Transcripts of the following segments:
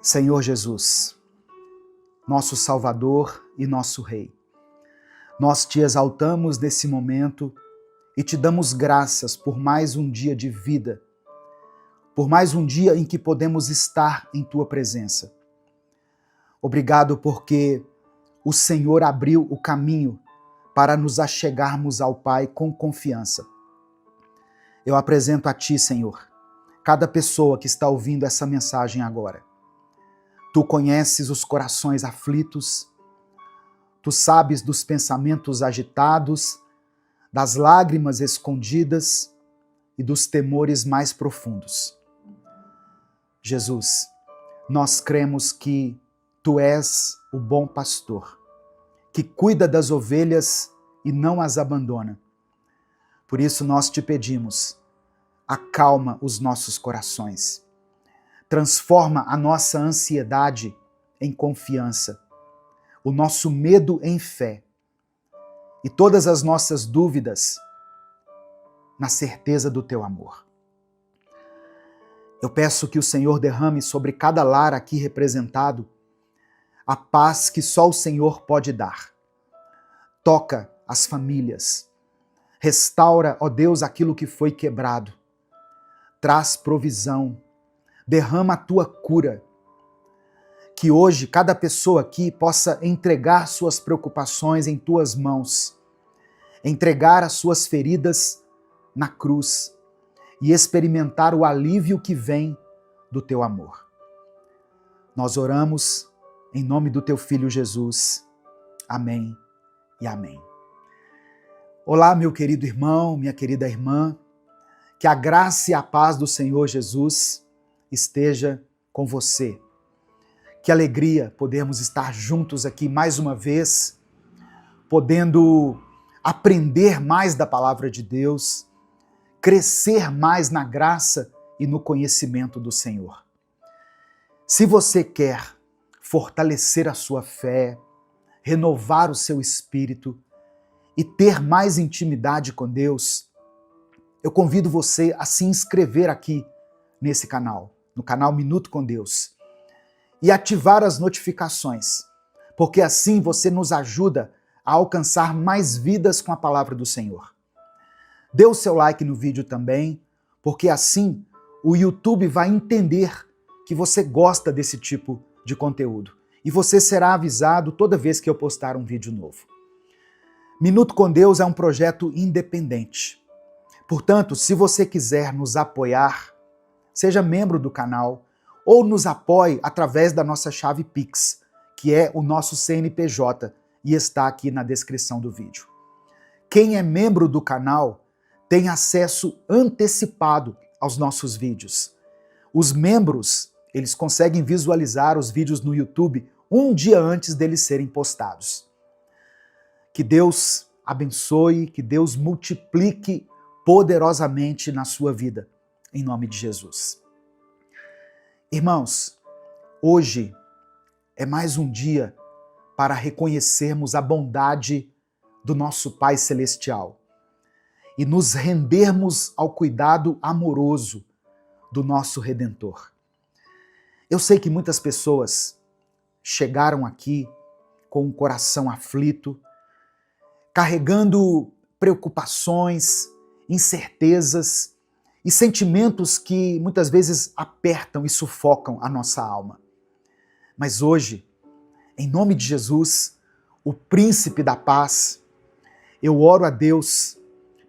Senhor Jesus, nosso Salvador e nosso Rei, nós te exaltamos nesse momento e te damos graças por mais um dia de vida, por mais um dia em que podemos estar em tua presença. Obrigado porque o Senhor abriu o caminho para nos achegarmos ao Pai com confiança. Eu apresento a ti, Senhor, cada pessoa que está ouvindo essa mensagem agora. Tu conheces os corações aflitos, tu sabes dos pensamentos agitados, das lágrimas escondidas e dos temores mais profundos. Jesus, nós cremos que tu és o bom pastor, que cuida das ovelhas e não as abandona. Por isso nós te pedimos, acalma os nossos corações. Transforma a nossa ansiedade em confiança, o nosso medo em fé e todas as nossas dúvidas na certeza do teu amor. Eu peço que o Senhor derrame sobre cada lar aqui representado a paz que só o Senhor pode dar. Toca as famílias, restaura, ó Deus, aquilo que foi quebrado, traz provisão, derrama a tua cura, que hoje cada pessoa aqui possa entregar suas preocupações em tuas mãos, entregar as suas feridas na cruz e experimentar o alívio que vem do teu amor. Nós oramos em nome do teu Filho Jesus. Amém e amém. Olá, meu querido irmão, minha querida irmã, que a graça e a paz do Senhor Jesus esteja com você. Que alegria podermos estar juntos aqui mais uma vez, podendo aprender mais da palavra de Deus, crescer mais na graça e no conhecimento do Senhor. Se você quer fortalecer a sua fé, renovar o seu espírito e ter mais intimidade com Deus, eu convido você a se inscrever aqui nesse canal, no canal Minuto com Deus, e ativar as notificações, porque assim você nos ajuda a alcançar mais vidas com a palavra do Senhor. Dê o seu like no vídeo também, porque assim o YouTube vai entender que você gosta desse tipo de conteúdo e você será avisado toda vez que eu postar um vídeo novo. Minuto com Deus é um projeto independente. Portanto, se você quiser nos apoiar, seja membro do canal ou nos apoie através da nossa chave Pix, que é o nosso CNPJ e está aqui na descrição do vídeo. Quem é membro do canal tem acesso antecipado aos nossos vídeos. Os membros, eles conseguem visualizar os vídeos no YouTube um dia antes deles serem postados. Que Deus abençoe, que Deus multiplique poderosamente na sua vida, em nome de Jesus. Irmãos, hoje é mais um dia para reconhecermos a bondade do nosso Pai Celestial e nos rendermos ao cuidado amoroso do nosso Redentor. Eu sei que muitas pessoas chegaram aqui com o coração aflito, carregando preocupações, incertezas e sentimentos que muitas vezes apertam e sufocam a nossa alma. Mas hoje, em nome de Jesus, o Príncipe da Paz, eu oro a Deus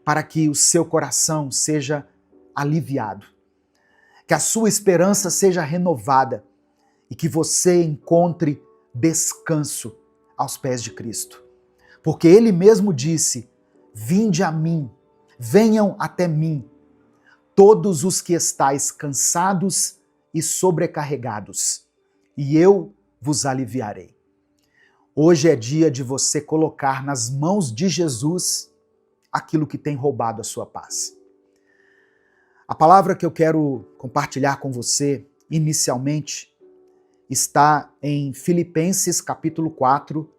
para que o seu coração seja aliviado, que a sua esperança seja renovada e que você encontre descanso aos pés de Cristo. Porque Ele mesmo disse, vinde a mim, venham até mim, todos os que estáis cansados e sobrecarregados, e eu vos aliviarei. Hoje é dia de você colocar nas mãos de Jesus aquilo que tem roubado a sua paz. A palavra que eu quero compartilhar com você, inicialmente, está em Filipenses capítulo 4,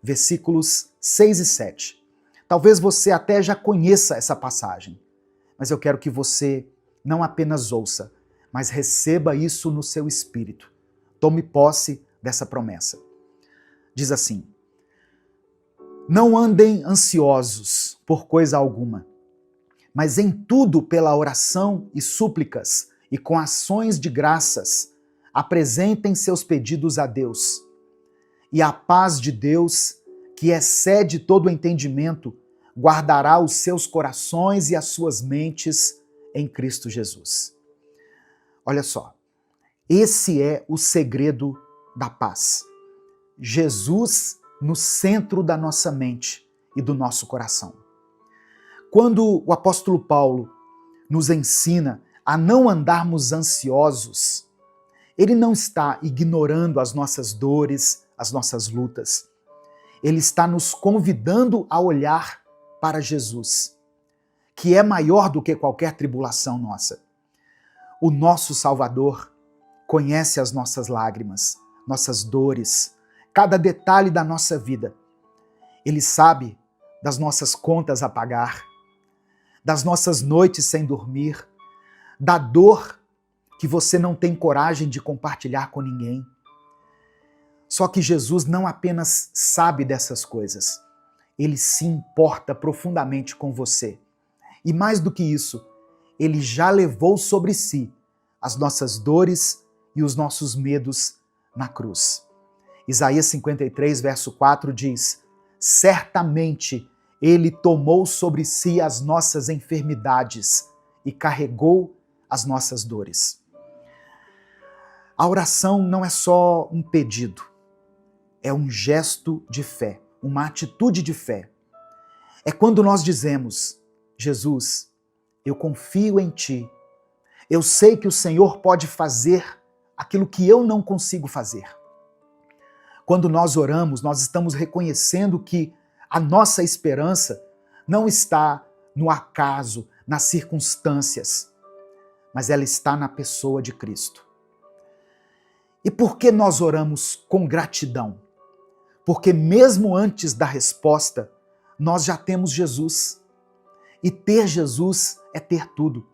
versículos 6 e 7. Talvez você até já conheça essa passagem, mas eu quero que você não apenas ouça, mas receba isso no seu espírito. Tome posse dessa promessa. Diz assim: não andem ansiosos por coisa alguma, mas em tudo pela oração e súplicas e com ações de graças, apresentem seus pedidos a Deus. E a paz de Deus, que excede todo o entendimento, guardará os seus corações e as suas mentes em Cristo Jesus. Olha só, esse é o segredo da paz. Jesus no centro da nossa mente e do nosso coração. Quando o apóstolo Paulo nos ensina a não andarmos ansiosos, ele não está ignorando as nossas dores, as nossas lutas. Ele está nos convidando a olhar para Jesus, que é maior do que qualquer tribulação nossa. O nosso Salvador conhece as nossas lágrimas, nossas dores, cada detalhe da nossa vida. Ele sabe das nossas contas a pagar, das nossas noites sem dormir, da dor que você não tem coragem de compartilhar com ninguém. Só que Jesus não apenas sabe dessas coisas, ele se importa profundamente com você. E mais do que isso, ele já levou sobre si as nossas dores e os nossos medos na cruz. Isaías 53, verso 4 diz: certamente ele tomou sobre si as nossas enfermidades e carregou as nossas dores. A oração não é só um pedido, é um gesto de fé, uma atitude de fé. É quando nós dizemos: Jesus, eu confio em Ti. Eu sei que o Senhor pode fazer aquilo que eu não consigo fazer. Quando nós oramos, nós estamos reconhecendo que a nossa esperança não está no acaso, nas circunstâncias, mas ela está na pessoa de Cristo. E por que nós oramos com gratidão? Porque mesmo antes da resposta, nós já temos Jesus. E ter Jesus é ter tudo.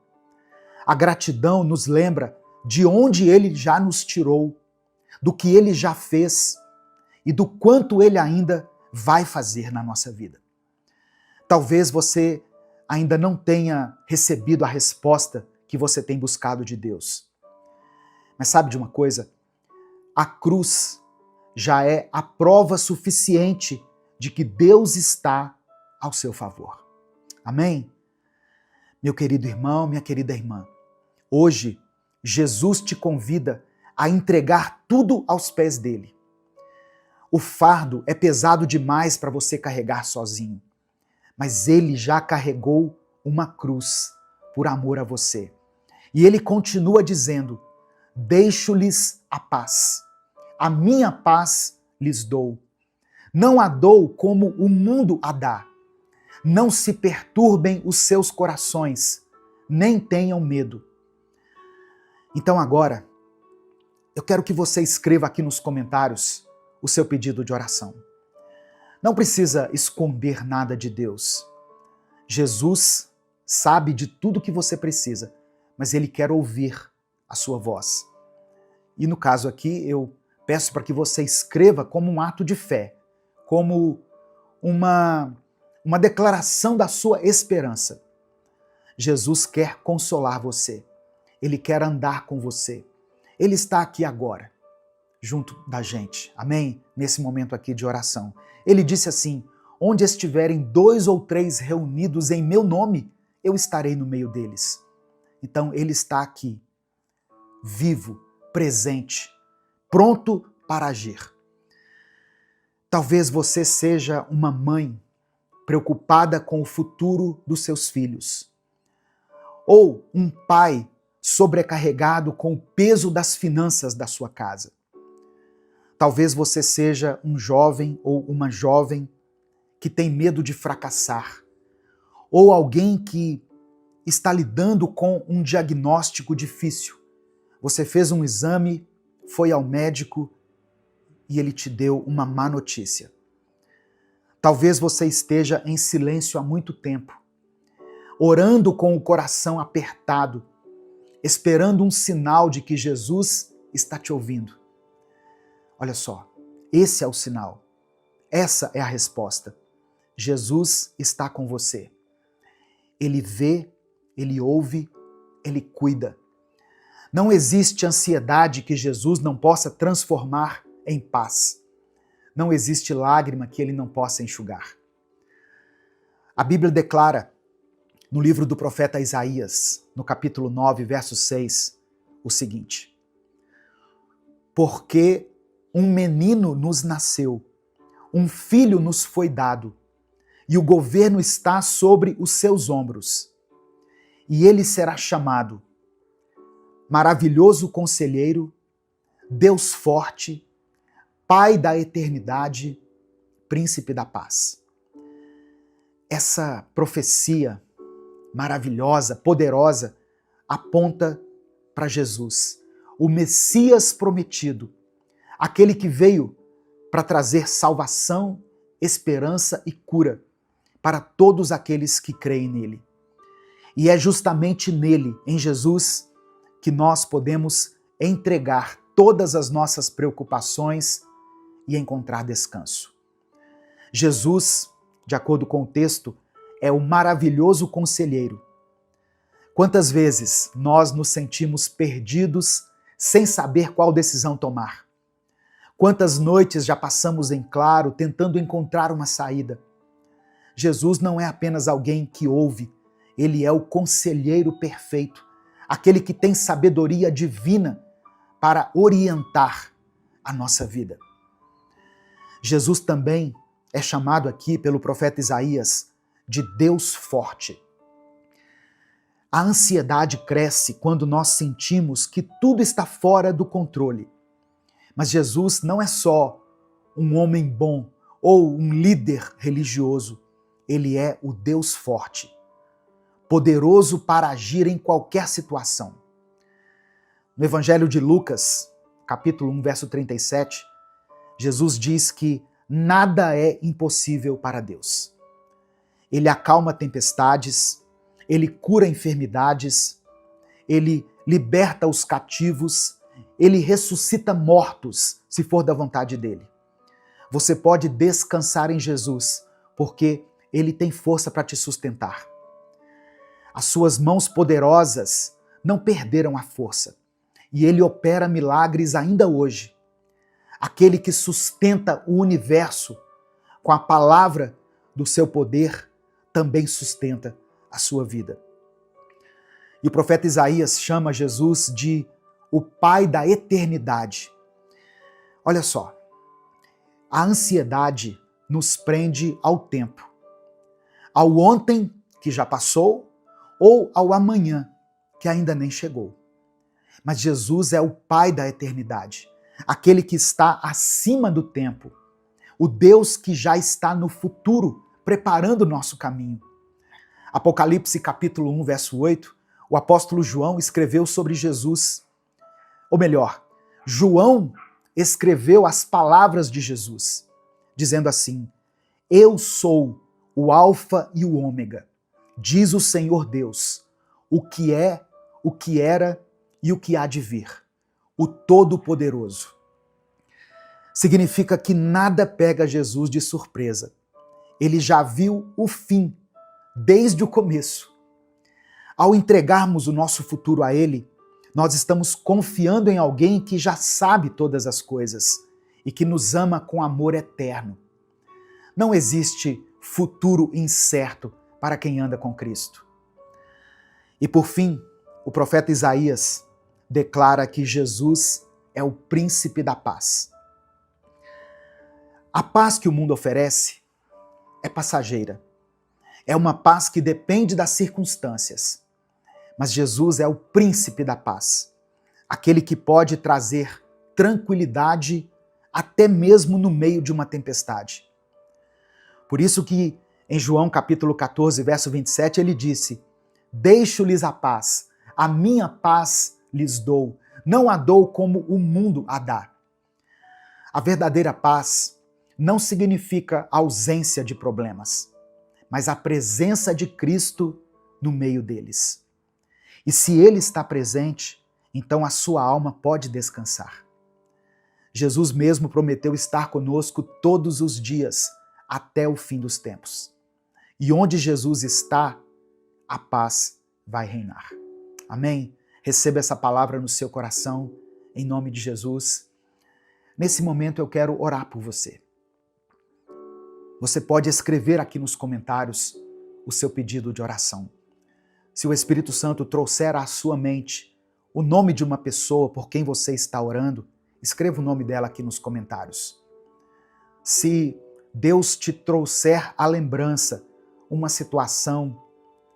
A gratidão nos lembra de onde Ele já nos tirou, do que Ele já fez e do quanto Ele ainda vai fazer na nossa vida. Talvez você ainda não tenha recebido a resposta que você tem buscado de Deus. Mas sabe de uma coisa? A cruz já é a prova suficiente de que Deus está ao seu favor. Amém? Meu querido irmão, minha querida irmã, hoje Jesus te convida a entregar tudo aos pés dele. O fardo é pesado demais para você carregar sozinho, mas ele já carregou uma cruz por amor a você. E ele continua dizendo: deixo-lhes a paz. A minha paz lhes dou. Não a dou como o mundo a dá. Não se perturbem os seus corações, nem tenham medo. Então agora, eu quero que você escreva aqui nos comentários o seu pedido de oração. Não precisa esconder nada de Deus. Jesus sabe de tudo que você precisa, mas Ele quer ouvir a sua voz. E no caso aqui, eu peço para que você escreva como um ato de fé, como uma declaração da sua esperança. Jesus quer consolar você. Ele quer andar com você. Ele está aqui agora, junto da gente. Amém? Nesse momento aqui de oração. Ele disse assim: onde estiverem 2 ou 3 reunidos em meu nome, eu estarei no meio deles. Então Ele está aqui, vivo, presente, pronto para agir. Talvez você seja uma mãe preocupada com o futuro dos seus filhos, ou um pai sobrecarregado com o peso das finanças da sua casa. Talvez você seja um jovem ou uma jovem que tem medo de fracassar, ou alguém que está lidando com um diagnóstico difícil. Você fez um exame, foi ao médico e ele te deu uma má notícia. Talvez você esteja em silêncio há muito tempo, orando com o coração apertado, esperando um sinal de que Jesus está te ouvindo. Olha só, esse é o sinal. Essa é a resposta. Jesus está com você. Ele vê, ele ouve, ele cuida. Não existe ansiedade que Jesus não possa transformar em paz. Não existe lágrima que ele não possa enxugar. A Bíblia declara, no livro do profeta Isaías, no capítulo 9, verso 6, o seguinte: porque um menino nos nasceu, um filho nos foi dado, e o governo está sobre os seus ombros. E ele será chamado Maravilhoso Conselheiro, Deus Forte, Pai da Eternidade, Príncipe da Paz. Essa profecia maravilhosa, poderosa, aponta para Jesus, o Messias prometido, aquele que veio para trazer salvação, esperança e cura para todos aqueles que creem nele. E é justamente nele, em Jesus, que nós podemos entregar todas as nossas preocupações e encontrar descanso. Jesus, de acordo com o texto, é o maravilhoso conselheiro. Quantas vezes nós nos sentimos perdidos sem saber qual decisão tomar? Quantas noites já passamos em claro tentando encontrar uma saída? Jesus não é apenas alguém que ouve, ele é o conselheiro perfeito, aquele que tem sabedoria divina para orientar a nossa vida. Jesus também é chamado aqui pelo profeta Isaías de Deus forte. A ansiedade cresce quando nós sentimos que tudo está fora do controle. Mas Jesus não é só um homem bom ou um líder religioso. Ele é o Deus forte, poderoso para agir em qualquer situação. No Evangelho de Lucas, capítulo 1, verso 37, Jesus diz que nada é impossível para Deus. Ele acalma tempestades, ele cura enfermidades, ele liberta os cativos, ele ressuscita mortos, se for da vontade dele. Você pode descansar em Jesus, porque ele tem força para te sustentar. As suas mãos poderosas não perderam a força, e ele opera milagres ainda hoje. Aquele que sustenta o universo com a palavra do seu poder também sustenta a sua vida. E o profeta Isaías chama Jesus de o Pai da Eternidade. Olha só, a ansiedade nos prende ao tempo, ao ontem que já passou ou ao amanhã que ainda nem chegou. Mas Jesus é o Pai da eternidade, aquele que está acima do tempo, o Deus que já está no futuro, preparando o nosso caminho. Apocalipse capítulo 1, verso 8, o apóstolo João escreveu sobre Jesus. Ou melhor, João escreveu as palavras de Jesus, dizendo assim: eu sou o Alfa e o Ômega, diz o Senhor Deus, o que é, o que era e o que há de vir, o Todo-Poderoso. Significa que nada pega Jesus de surpresa. Ele já viu o fim desde o começo. Ao entregarmos o nosso futuro a Ele, nós estamos confiando em alguém que já sabe todas as coisas e que nos ama com amor eterno. Não existe futuro incerto para quem anda com Cristo. E por fim, o profeta Isaías declara que Jesus é o príncipe da paz. A paz que o mundo oferece é passageira. É uma paz que depende das circunstâncias. Mas Jesus é o príncipe da paz, aquele que pode trazer tranquilidade até mesmo no meio de uma tempestade. Por isso que em João capítulo 14, verso 27, ele disse: deixo-lhes a paz, a minha paz lhes dou, não a dou como o mundo a dá. A verdadeira paz não significa ausência de problemas, mas a presença de Cristo no meio deles. E se Ele está presente, então a sua alma pode descansar. Jesus mesmo prometeu estar conosco todos os dias, até o fim dos tempos. E onde Jesus está, a paz vai reinar. Amém? Receba essa palavra no seu coração, em nome de Jesus. Nesse momento eu quero orar por você. Você pode escrever aqui nos comentários o seu pedido de oração. Se o Espírito Santo trouxer à sua mente o nome de uma pessoa por quem você está orando, escreva o nome dela aqui nos comentários. Se Deus te trouxer à lembrança uma situação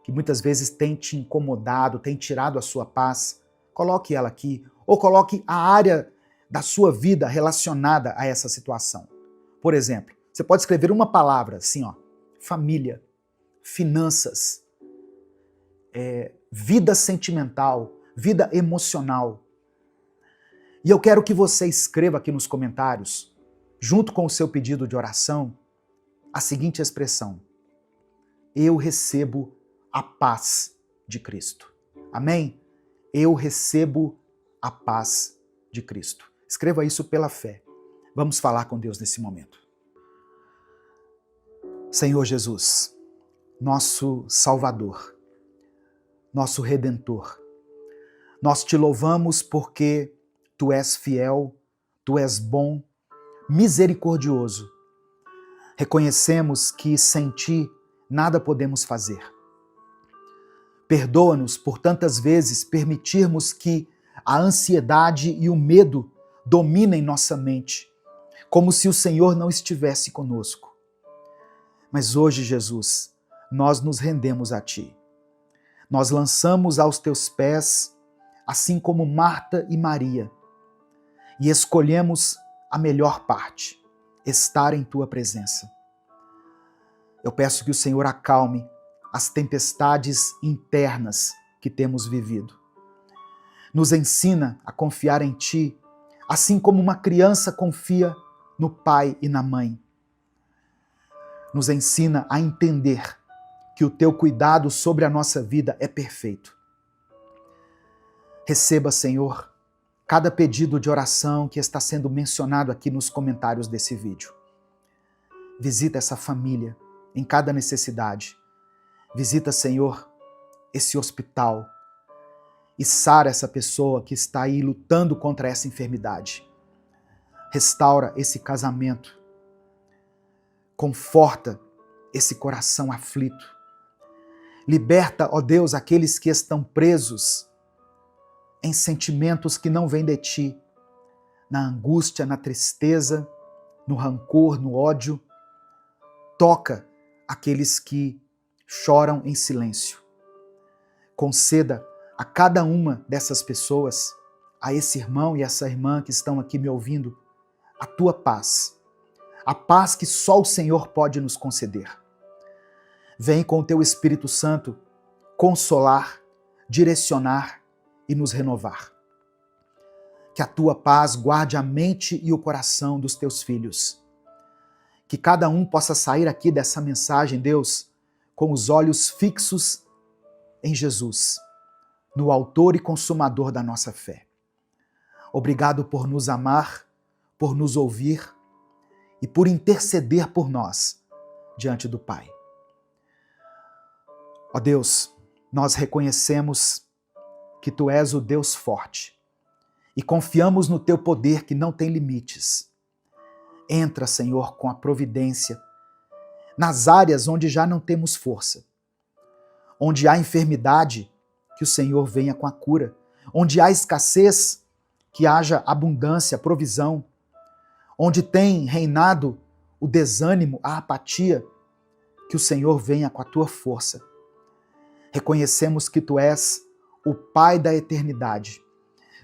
que muitas vezes tem te incomodado, tem tirado a sua paz, coloque ela aqui, ou coloque a área da sua vida relacionada a essa situação. Por exemplo, você pode escrever uma palavra assim, ó, família, finanças, vida sentimental, vida emocional. E eu quero que você escreva aqui nos comentários, junto com o seu pedido de oração, a seguinte expressão: eu recebo a paz de Cristo. Amém? Eu recebo a paz de Cristo. Escreva isso pela fé. Vamos falar com Deus nesse momento. Senhor Jesus, nosso Salvador, nosso Redentor, nós te louvamos porque Tu és fiel, Tu és bom, misericordioso. Reconhecemos que sem Ti nada podemos fazer. Perdoa-nos por tantas vezes permitirmos que a ansiedade e o medo dominem nossa mente, como se o Senhor não estivesse conosco. Mas hoje, Jesus, nós nos rendemos a Ti. Nós lançamos aos Teus pés, assim como Marta e Maria, e escolhemos a melhor parte, estar em Tua presença. Eu peço que o Senhor acalme as tempestades internas que temos vivido. Nos ensina a confiar em Ti, assim como uma criança confia no pai e na mãe. Nos ensina a entender que o Teu cuidado sobre a nossa vida é perfeito. Receba, Senhor, cada pedido de oração que está sendo mencionado aqui nos comentários desse vídeo. Visita essa família em cada necessidade. Visita, Senhor, esse hospital e sara essa pessoa que está aí lutando contra essa enfermidade. Restaura esse casamento. Conforta esse coração aflito. Liberta, ó Deus, aqueles que estão presos em sentimentos que não vêm de Ti, na angústia, na tristeza, no rancor, no ódio. Toca aqueles que choram em silêncio. Conceda a cada uma dessas pessoas, a esse irmão e essa irmã que estão aqui me ouvindo, a Tua paz. A paz que só o Senhor pode nos conceder. Vem com o Teu Espírito Santo consolar, direcionar e nos renovar. Que a Tua paz guarde a mente e o coração dos Teus filhos. Que cada um possa sair aqui dessa mensagem, Deus, com os olhos fixos em Jesus, no autor e consumador da nossa fé. Obrigado por nos amar, por nos ouvir e por interceder por nós diante do Pai. Ó Deus, nós reconhecemos que Tu és o Deus forte e confiamos no Teu poder que não tem limites. Entra, Senhor, com a providência nas áreas onde já não temos força. Onde há enfermidade, que o Senhor venha com a cura. Onde há escassez, que haja abundância, provisão. Onde tem reinado o desânimo, a apatia, que o Senhor venha com a Tua força. Reconhecemos que Tu és o Pai da eternidade.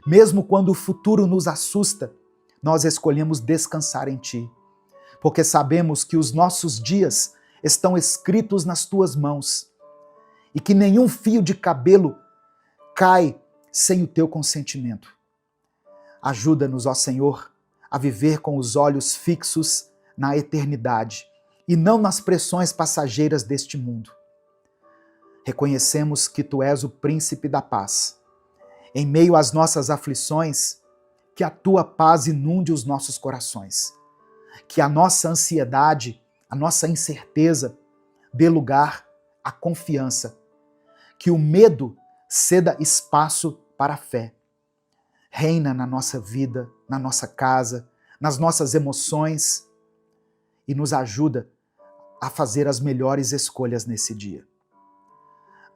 Mesmo quando o futuro nos assusta, nós escolhemos descansar em Ti, porque sabemos que os nossos dias estão escritos nas Tuas mãos e que nenhum fio de cabelo cai sem o Teu consentimento. Ajuda-nos, ó Senhor, a viver com os olhos fixos na eternidade e não nas pressões passageiras deste mundo. Reconhecemos que Tu és o príncipe da paz. Em meio às nossas aflições, que a tua paz inunde os nossos corações. Que a nossa ansiedade, a nossa incerteza dê lugar à confiança. Que o medo ceda espaço para a fé. Reina na nossa vida, na nossa casa, nas nossas emoções e nos ajuda a fazer as melhores escolhas nesse dia.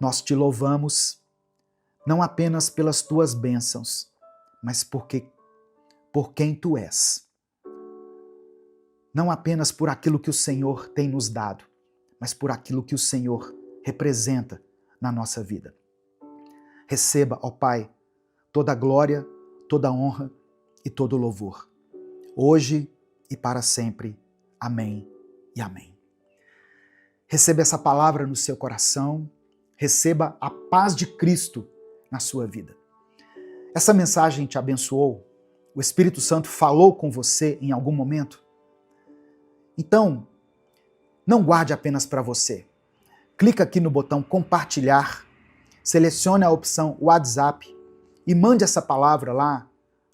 Nós te louvamos, não apenas pelas tuas bênçãos, mas por quem tu és. Não apenas por aquilo que o Senhor tem nos dado, mas por aquilo que o Senhor representa na nossa vida. Receba, ó Pai, toda a glória, toda a honra e todo o louvor, hoje e para sempre. Amém e amém. Receba essa palavra no seu coração, receba a paz de Cristo na sua vida. Essa mensagem te abençoou? O Espírito Santo falou com você em algum momento? Então, não guarde apenas para você. Clica aqui no botão compartilhar, selecione a opção WhatsApp e mande essa palavra lá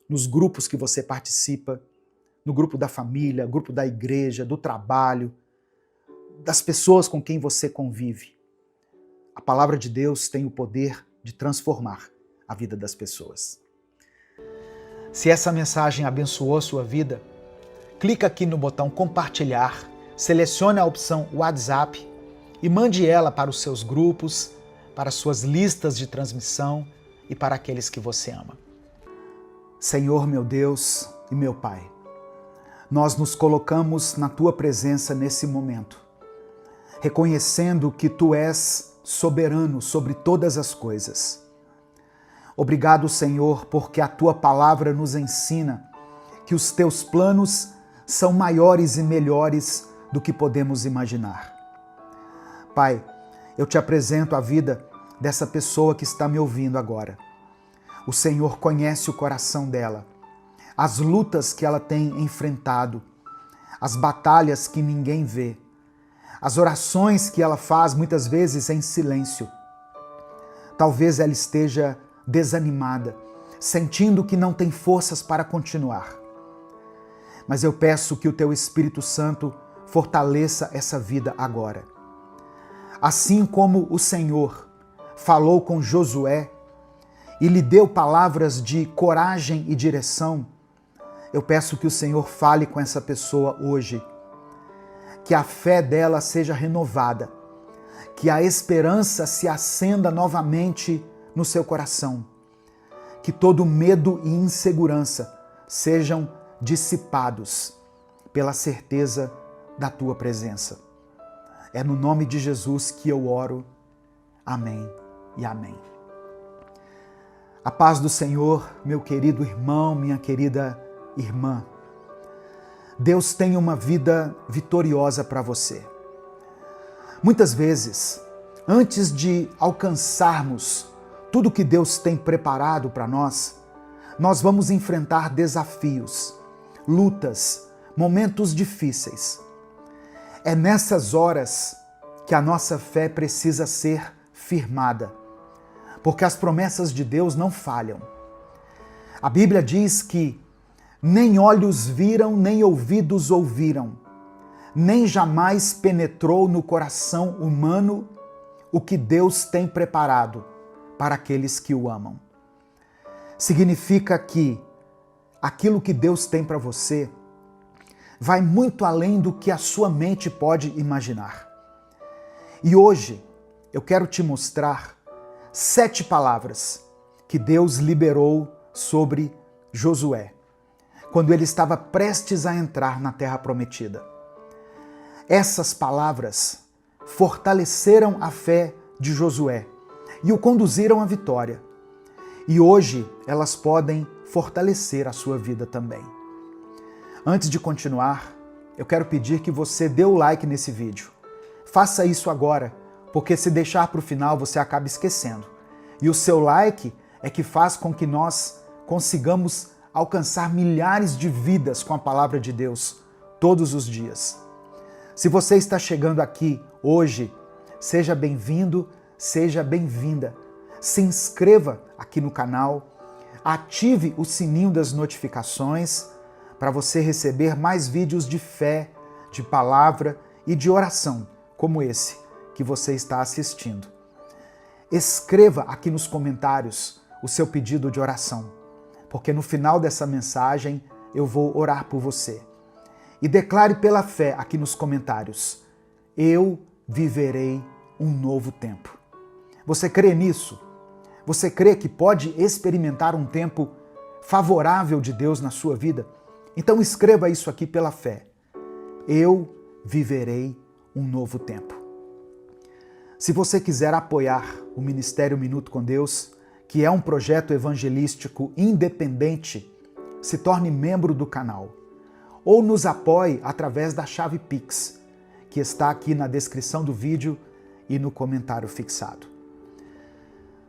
nos grupos que você participa, no grupo da família, grupo da igreja, do trabalho, das pessoas com quem você convive. A palavra de Deus tem o poder de transformar a vida das pessoas. Se essa mensagem abençoou a sua vida, clica aqui no botão compartilhar, selecione a opção WhatsApp e mande ela para os seus grupos, para as suas listas de transmissão e para aqueles que você ama. Senhor, meu Deus e meu Pai, nós nos colocamos na Tua presença nesse momento, reconhecendo que Tu és soberano sobre todas as coisas. Obrigado, Senhor, porque a Tua palavra nos ensina que os Teus planos são maiores e melhores do que podemos imaginar. Pai, eu te apresento a vida dessa pessoa que está me ouvindo agora. O Senhor conhece o coração dela, as lutas que ela tem enfrentado, as batalhas que ninguém vê, as orações que ela faz muitas vezes em silêncio. Talvez ela esteja desanimada, sentindo que não tem forças para continuar. Mas eu peço que o Teu Espírito Santo fortaleça essa vida agora. Assim como o Senhor falou com Josué e lhe deu palavras de coragem e direção, eu peço que o Senhor fale com essa pessoa hoje, que a fé dela seja renovada, que a esperança se acenda novamente no seu coração, que todo medo e insegurança sejam dissipados pela certeza da Tua presença. É no nome de Jesus que eu oro. Amém e amém. A paz do Senhor, meu querido irmão, minha querida irmã. Deus tem uma vida vitoriosa para você. Muitas vezes, antes de alcançarmos tudo que Deus tem preparado para nós, nós vamos enfrentar desafios, lutas, momentos difíceis. É nessas horas que a nossa fé precisa ser firmada, porque as promessas de Deus não falham. A Bíblia diz que nem olhos viram, nem ouvidos ouviram, nem jamais penetrou no coração humano o que Deus tem preparado para aqueles que o amam. Significa que aquilo que Deus tem para você vai muito além do que a sua mente pode imaginar. E hoje eu quero te mostrar 7 palavras que Deus liberou sobre Josué, quando ele estava prestes a entrar na Terra Prometida. Essas palavras fortaleceram a fé de Josué e o conduziram à vitória. E hoje elas podem fortalecer a sua vida também. Antes de continuar, eu quero pedir que você dê o like nesse vídeo. Faça isso agora, porque se deixar para o final você acaba esquecendo. E o seu like é que faz com que nós consigamos alcançar milhares de vidas com a palavra de Deus todos os dias. Se você está chegando aqui hoje, seja bem-vindo, seja bem-vinda. Se inscreva aqui no canal, ative o sininho das notificações para você receber mais vídeos de fé, de palavra e de oração, como esse que você está assistindo. Escreva aqui nos comentários o seu pedido de oração, porque no final dessa mensagem eu vou orar por você. E declare pela fé aqui nos comentários: eu viverei um novo tempo. Você crê nisso? Você crê que pode experimentar um tempo favorável de Deus na sua vida? Então escreva isso aqui pela fé. Eu viverei um novo tempo. Se você quiser apoiar o Ministério Minuto com Deus, que é um projeto evangelístico independente, se torne membro do canal. Ou nos apoie através da chave Pix, que está aqui na descrição do vídeo e no comentário fixado.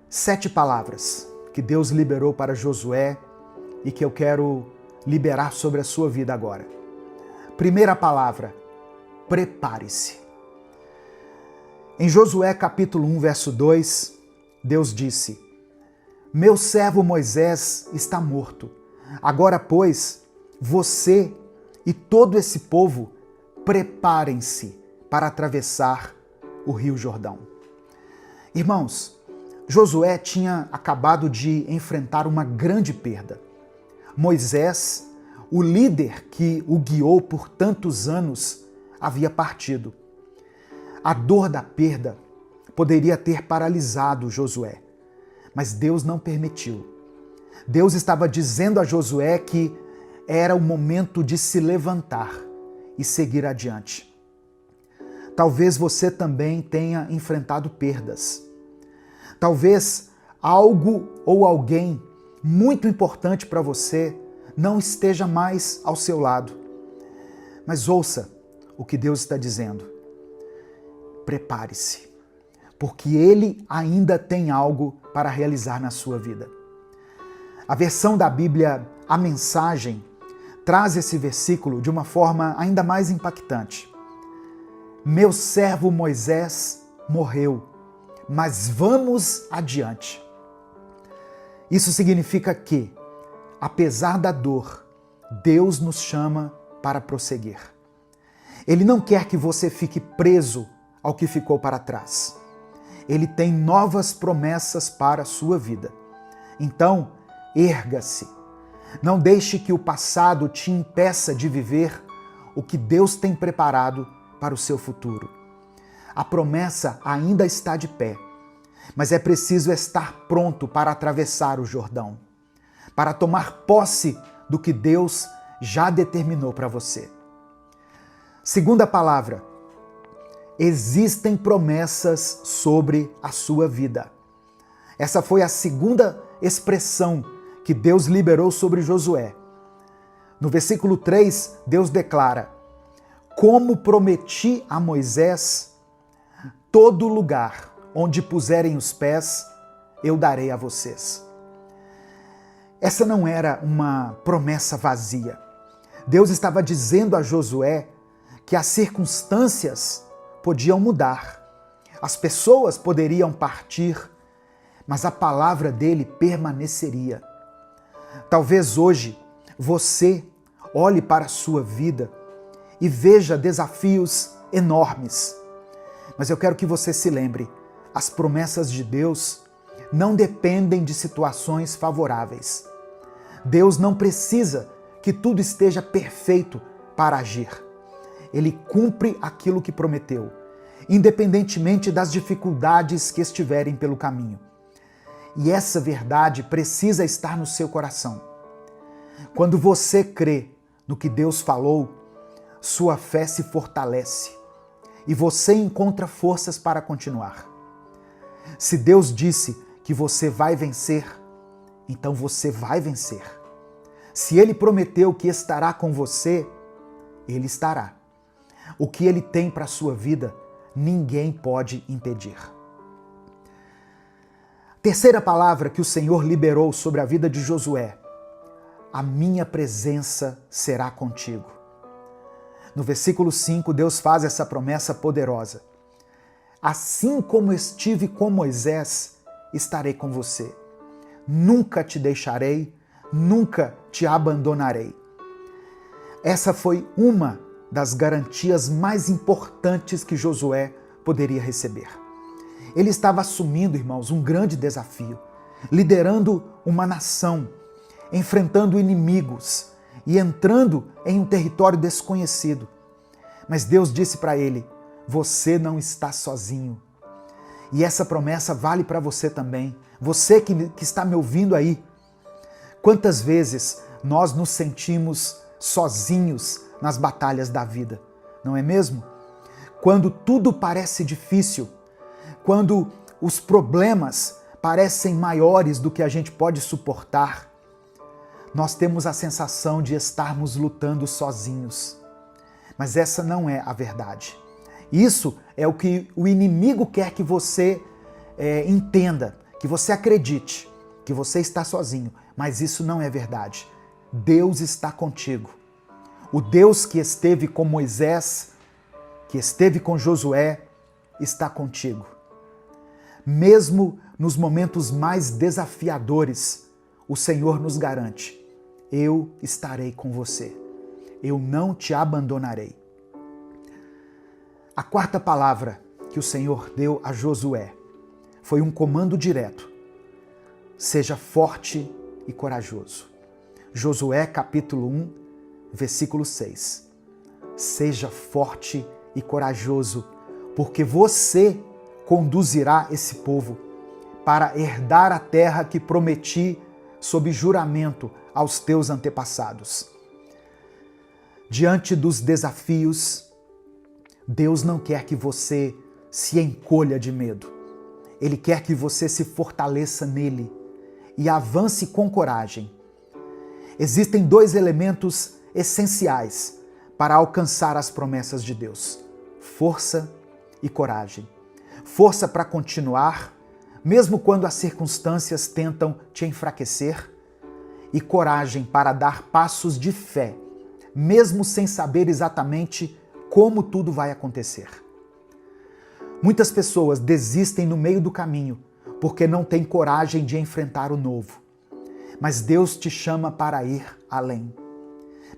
7 palavras que Deus liberou para Josué e que eu quero liberar sobre a sua vida agora. Primeira palavra: prepare-se. Em Josué capítulo 1, verso 2, Deus disse: meu servo Moisés está morto. Agora, pois, você e todo esse povo preparem-se para atravessar o Rio Jordão. Irmãos, Josué tinha acabado de enfrentar uma grande perda. Moisés, o líder que o guiou por tantos anos, havia partido. A dor da perda poderia ter paralisado Josué, mas Deus não permitiu. Deus estava dizendo a Josué que era o momento de se levantar e seguir adiante. Talvez você também tenha enfrentado perdas. Talvez algo ou alguém muito importante para você não esteja mais ao seu lado. Mas ouça o que Deus está dizendo. Prepare-se, porque Ele ainda tem algo para realizar na sua vida. A versão da Bíblia, a Mensagem, traz esse versículo de uma forma ainda mais impactante. Meu servo Moisés morreu, mas vamos adiante. Isso significa que, apesar da dor, Deus nos chama para prosseguir. Ele não quer que você fique preso ao que ficou para trás. Ele tem novas promessas para a sua vida. Então, erga-se. Não deixe que o passado te impeça de viver o que Deus tem preparado para o seu futuro. A promessa ainda está de pé, mas é preciso estar pronto para atravessar o Jordão, para tomar posse do que Deus já determinou para você. Segunda palavra: existem promessas sobre a sua vida. Essa foi a segunda expressão que Deus liberou sobre Josué. No versículo 3, Deus declara: como prometi a Moisés, todo lugar onde puserem os pés, eu darei a vocês. Essa não era uma promessa vazia. Deus estava dizendo a Josué que as circunstâncias podiam mudar, as pessoas poderiam partir, mas a palavra dele permaneceria. Talvez hoje você olhe para a sua vida e veja desafios enormes, mas eu quero que você se lembre, as promessas de Deus não dependem de situações favoráveis. Deus não precisa que tudo esteja perfeito para agir. Ele cumpre aquilo que prometeu, independentemente das dificuldades que estiverem pelo caminho. E essa verdade precisa estar no seu coração. Quando você crê no que Deus falou, sua fé se fortalece e você encontra forças para continuar. Se Deus disse que você vai vencer, então você vai vencer. Se Ele prometeu que estará com você, Ele estará. O que Ele tem para a sua vida, ninguém pode impedir. Terceira palavra que o Senhor liberou sobre a vida de Josué: a minha presença será contigo. No versículo 5, Deus faz essa promessa poderosa. Assim como estive com Moisés, estarei com você. nunca te deixarei, nunca te abandonarei. Essa foi uma das garantias mais importantes que Josué poderia receber. Ele estava assumindo, irmãos, um grande desafio, liderando uma nação, enfrentando inimigos e entrando em um território desconhecido. Mas Deus disse para ele: você não está sozinho. E essa promessa vale para você também. Você que está me ouvindo aí. Quantas vezes nós nos sentimos sozinhos nas batalhas da vida, não é mesmo? Quando tudo parece difícil, quando os problemas parecem maiores do que a gente pode suportar, nós temos a sensação de estarmos lutando sozinhos. Mas essa não é a verdade. Isso é o que o inimigo quer que você entenda, que você acredite, que você está sozinho. Mas isso não é verdade. Deus está contigo. O Deus que esteve com Moisés, que esteve com Josué, está contigo. Mesmo nos momentos mais desafiadores, o Senhor nos garante: eu estarei com você. Eu não te abandonarei. A quarta palavra que o Senhor deu a Josué foi um comando direto: seja forte e corajoso. Josué capítulo 1, versículo 6. Seja forte e corajoso, porque você conduzirá esse povo para herdar a terra que prometi sob juramento aos teus antepassados. Diante dos desafios, Deus não quer que você se encolha de medo. Ele quer que você se fortaleça nele e avance com coragem. Existem dois elementos essenciais para alcançar as promessas de Deus: força e coragem. Força para continuar, mesmo quando as circunstâncias tentam te enfraquecer, e coragem para dar passos de fé, mesmo sem saber exatamente como tudo vai acontecer. Muitas pessoas desistem no meio do caminho porque não têm coragem de enfrentar o novo. Mas Deus te chama para ir além,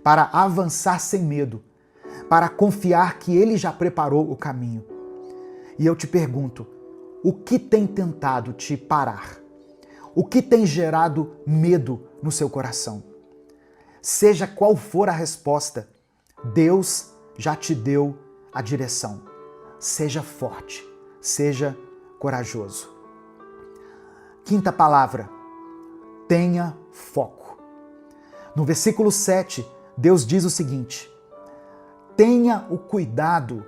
para avançar sem medo, para confiar que Ele já preparou o caminho. E eu te pergunto, o que tem tentado te parar? O que tem gerado medo no seu coração? Seja qual for a resposta, Deus já te deu a direção. Seja forte, seja corajoso. Quinta palavra: tenha foco. No versículo 7, Deus diz o seguinte: tenha o cuidado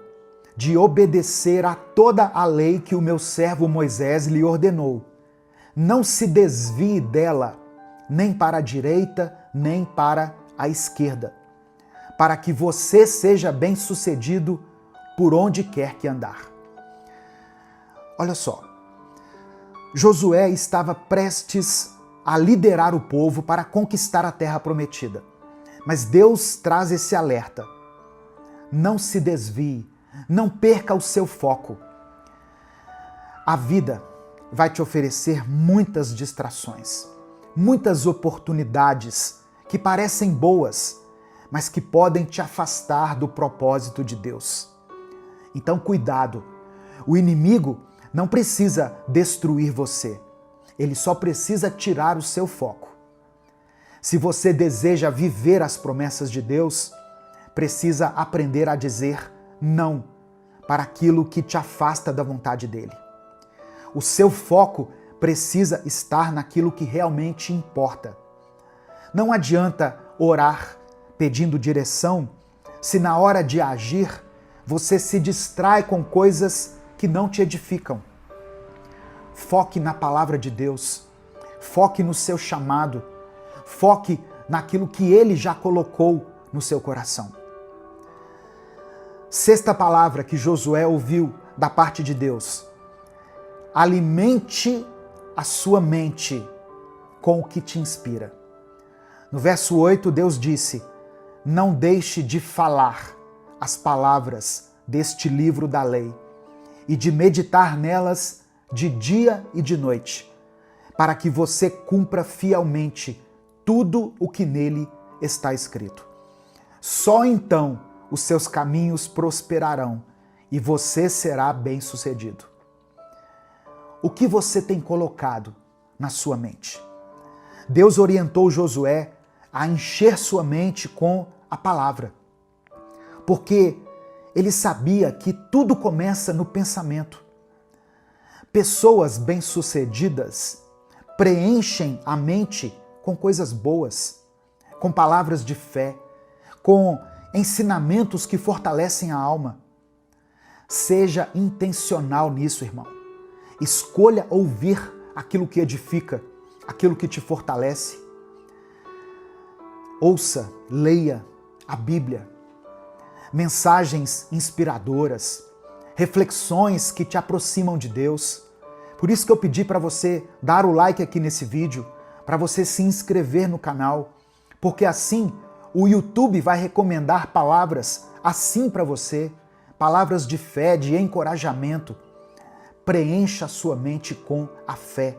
de obedecer a toda a lei que o meu servo Moisés lhe ordenou. Não se desvie dela, nem para a direita, nem para a esquerda, para que você seja bem-sucedido por onde quer que andar. Olha só, Josué estava prestes a liderar o povo para conquistar a terra prometida. Mas Deus traz esse alerta: não se desvie, não perca o seu foco. A vida vai te oferecer muitas distrações, muitas oportunidades que parecem boas, mas que podem te afastar do propósito de Deus. Então, cuidado. O inimigo não precisa destruir você. Ele só precisa tirar o seu foco. Se você deseja viver as promessas de Deus, precisa aprender a dizer não para aquilo que te afasta da vontade dele. O seu foco precisa estar naquilo que realmente importa. Não adianta orar pedindo direção se na hora de agir você se distrai com coisas que não te edificam. Foque na palavra de Deus, foque no seu chamado, foque naquilo que Ele já colocou no seu coração. Sexta palavra que Josué ouviu da parte de Deus: alimente a sua mente com o que te inspira. No verso 8, Deus disse: não deixe de falar as palavras deste livro da lei e de meditar nelas de dia e de noite, para que você cumpra fielmente tudo o que nele está escrito. Só então os seus caminhos prosperarão e você será bem-sucedido. O que você tem colocado na sua mente? Deus orientou Josué a encher sua mente com a palavra, porque ele sabia que tudo começa no pensamento. Pessoas bem-sucedidas preenchem a mente com coisas boas, com palavras de fé, com ensinamentos que fortalecem a alma. Seja intencional nisso, irmão. Escolha ouvir aquilo que edifica, aquilo que te fortalece. Ouça, leia a Bíblia, mensagens inspiradoras, reflexões que te aproximam de Deus. Por isso que eu pedi para você dar o like aqui nesse vídeo, para você se inscrever no canal, porque assim o YouTube vai recomendar palavras assim para você, palavras de fé, de encorajamento. Preencha a sua mente com a fé,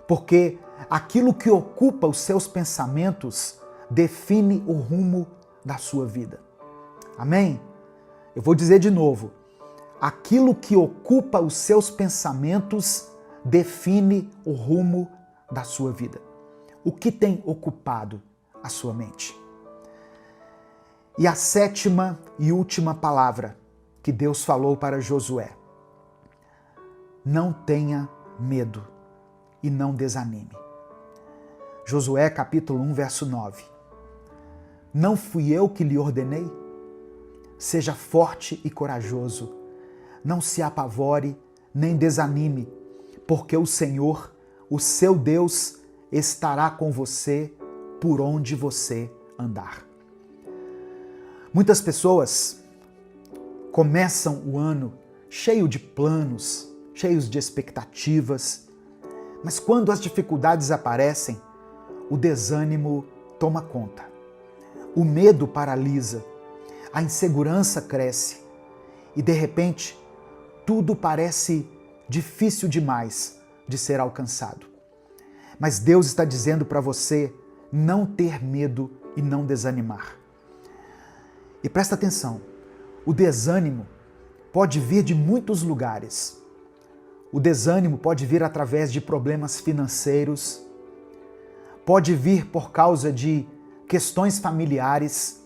porque aquilo que ocupa os seus pensamentos define o rumo da sua vida. Amém? Eu vou dizer de novo. Aquilo que ocupa os seus pensamentos define o rumo da sua vida. O que tem ocupado a sua mente? E a sétima e última palavra que Deus falou para Josué: não tenha medo e não desanime. Josué capítulo 1, verso 9. Não fui eu que lhe ordenei? Seja forte e corajoso. Não se apavore nem desanime, porque o Senhor, o seu Deus, estará com você por onde você andar. Muitas pessoas começam o ano cheio de planos, cheios de expectativas, mas quando as dificuldades aparecem, o desânimo toma conta. O medo paralisa, a insegurança cresce e, de repente, tudo parece difícil demais de ser alcançado. Mas Deus está dizendo para você não ter medo e não desanimar. E presta atenção, o desânimo pode vir de muitos lugares. O desânimo pode vir através de problemas financeiros, pode vir por causa de questões familiares,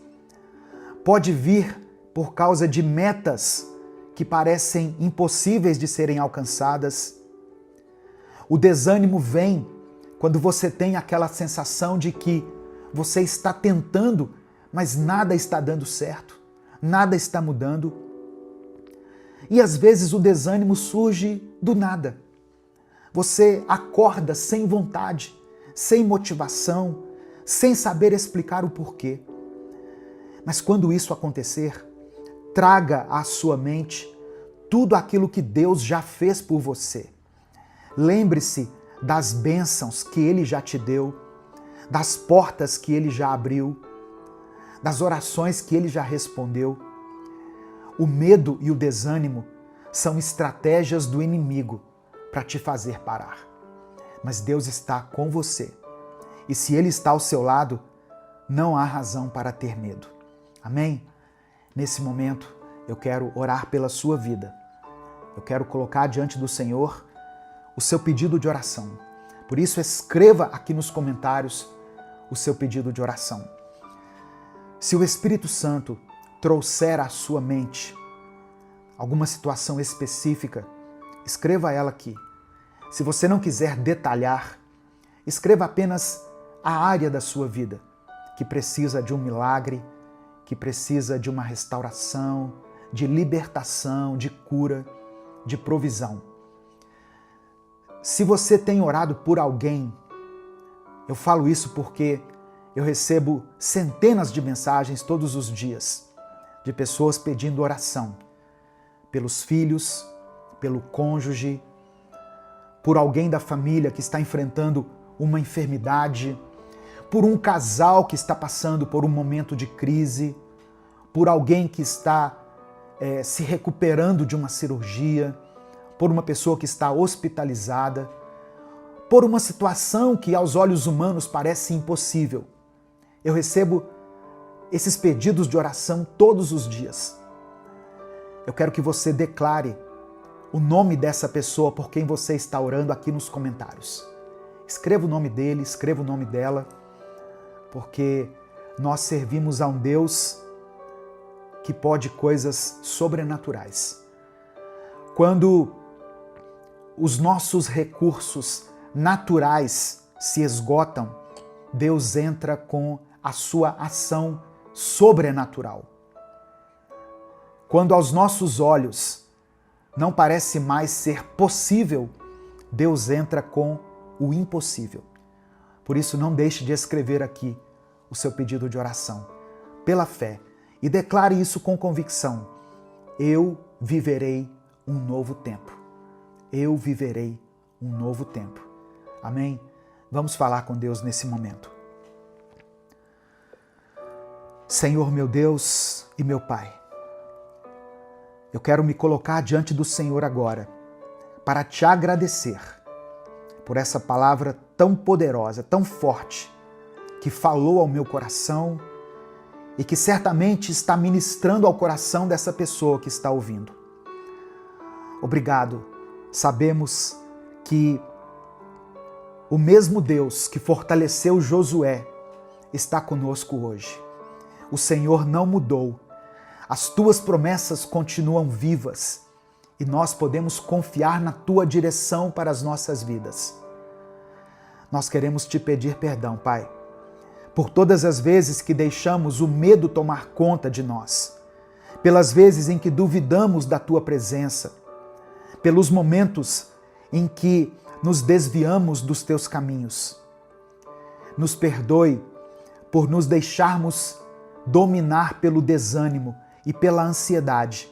pode vir por causa de metas que parecem impossíveis de serem alcançadas. O desânimo vem quando você tem aquela sensação de que você está tentando, mas nada está dando certo, nada está mudando. E às vezes o desânimo surge do nada. Você acorda sem vontade, sem motivação, sem saber explicar o porquê. Mas quando isso acontecer, traga à sua mente tudo aquilo que Deus já fez por você. Lembre-se das bênçãos que Ele já te deu, das portas que Ele já abriu, das orações que Ele já respondeu. O medo e o desânimo são estratégias do inimigo para te fazer parar. Mas Deus está com você. E se Ele está ao seu lado, não há razão para ter medo. Amém? Nesse momento, eu quero orar pela sua vida. Eu quero colocar diante do Senhor o seu pedido de oração. Por isso, escreva aqui nos comentários o seu pedido de oração. Se o Espírito Santo trouxer à sua mente alguma situação específica, escreva ela aqui. Se você não quiser detalhar, escreva apenas a área da sua vida que precisa de um milagre, que precisa de uma restauração, de libertação, de cura, de provisão. Se você tem orado por alguém, eu falo isso porque eu recebo centenas de mensagens todos os dias de pessoas pedindo oração pelos filhos, pelo cônjuge, por alguém da família que está enfrentando uma enfermidade, por um casal que está passando por um momento de crise, por alguém que está se recuperando de uma cirurgia, por uma pessoa que está hospitalizada, por uma situação que aos olhos humanos parece impossível. Eu recebo esses pedidos de oração todos os dias. Eu quero que você declare o nome dessa pessoa por quem você está orando aqui nos comentários. Escreva o nome dele, escreva o nome dela, porque nós servimos a um Deus que pode coisas sobrenaturais. Quando os nossos recursos naturais se esgotam, Deus entra com a sua ação sobrenatural. Quando aos nossos olhos não parece mais ser possível, Deus entra com o impossível. Por isso, não deixe de escrever aqui o seu pedido de oração, pela fé, e declare isso com convicção. Eu viverei um novo tempo. Eu viverei um novo tempo. Amém? Vamos falar com Deus nesse momento. Senhor meu Deus e meu Pai, eu quero me colocar diante do Senhor agora para te agradecer por essa palavra tão poderosa, tão forte, que falou ao meu coração e que certamente está ministrando ao coração dessa pessoa que está ouvindo. Obrigado. Sabemos que o mesmo Deus que fortaleceu Josué está conosco hoje. O Senhor não mudou. As tuas promessas continuam vivas e nós podemos confiar na tua direção para as nossas vidas. Nós queremos te pedir perdão, Pai, por todas as vezes que deixamos o medo tomar conta de nós, pelas vezes em que duvidamos da tua presença, pelos momentos em que nos desviamos dos teus caminhos. Nos perdoe por nos deixarmos dominar pelo desânimo e pela ansiedade,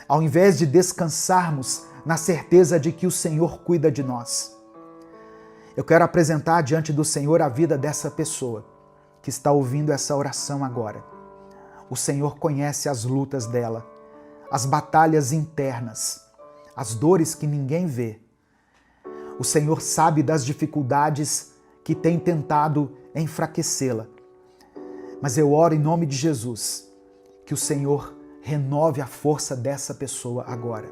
ao invés de descansarmos na certeza de que o Senhor cuida de nós. Eu quero apresentar diante do Senhor a vida dessa pessoa que está ouvindo essa oração agora. O Senhor conhece as lutas dela, as batalhas internas, as dores que ninguém vê. O Senhor sabe das dificuldades que tem tentado enfraquecê-la. Mas eu oro em nome de Jesus, que o Senhor renove a força dessa pessoa agora.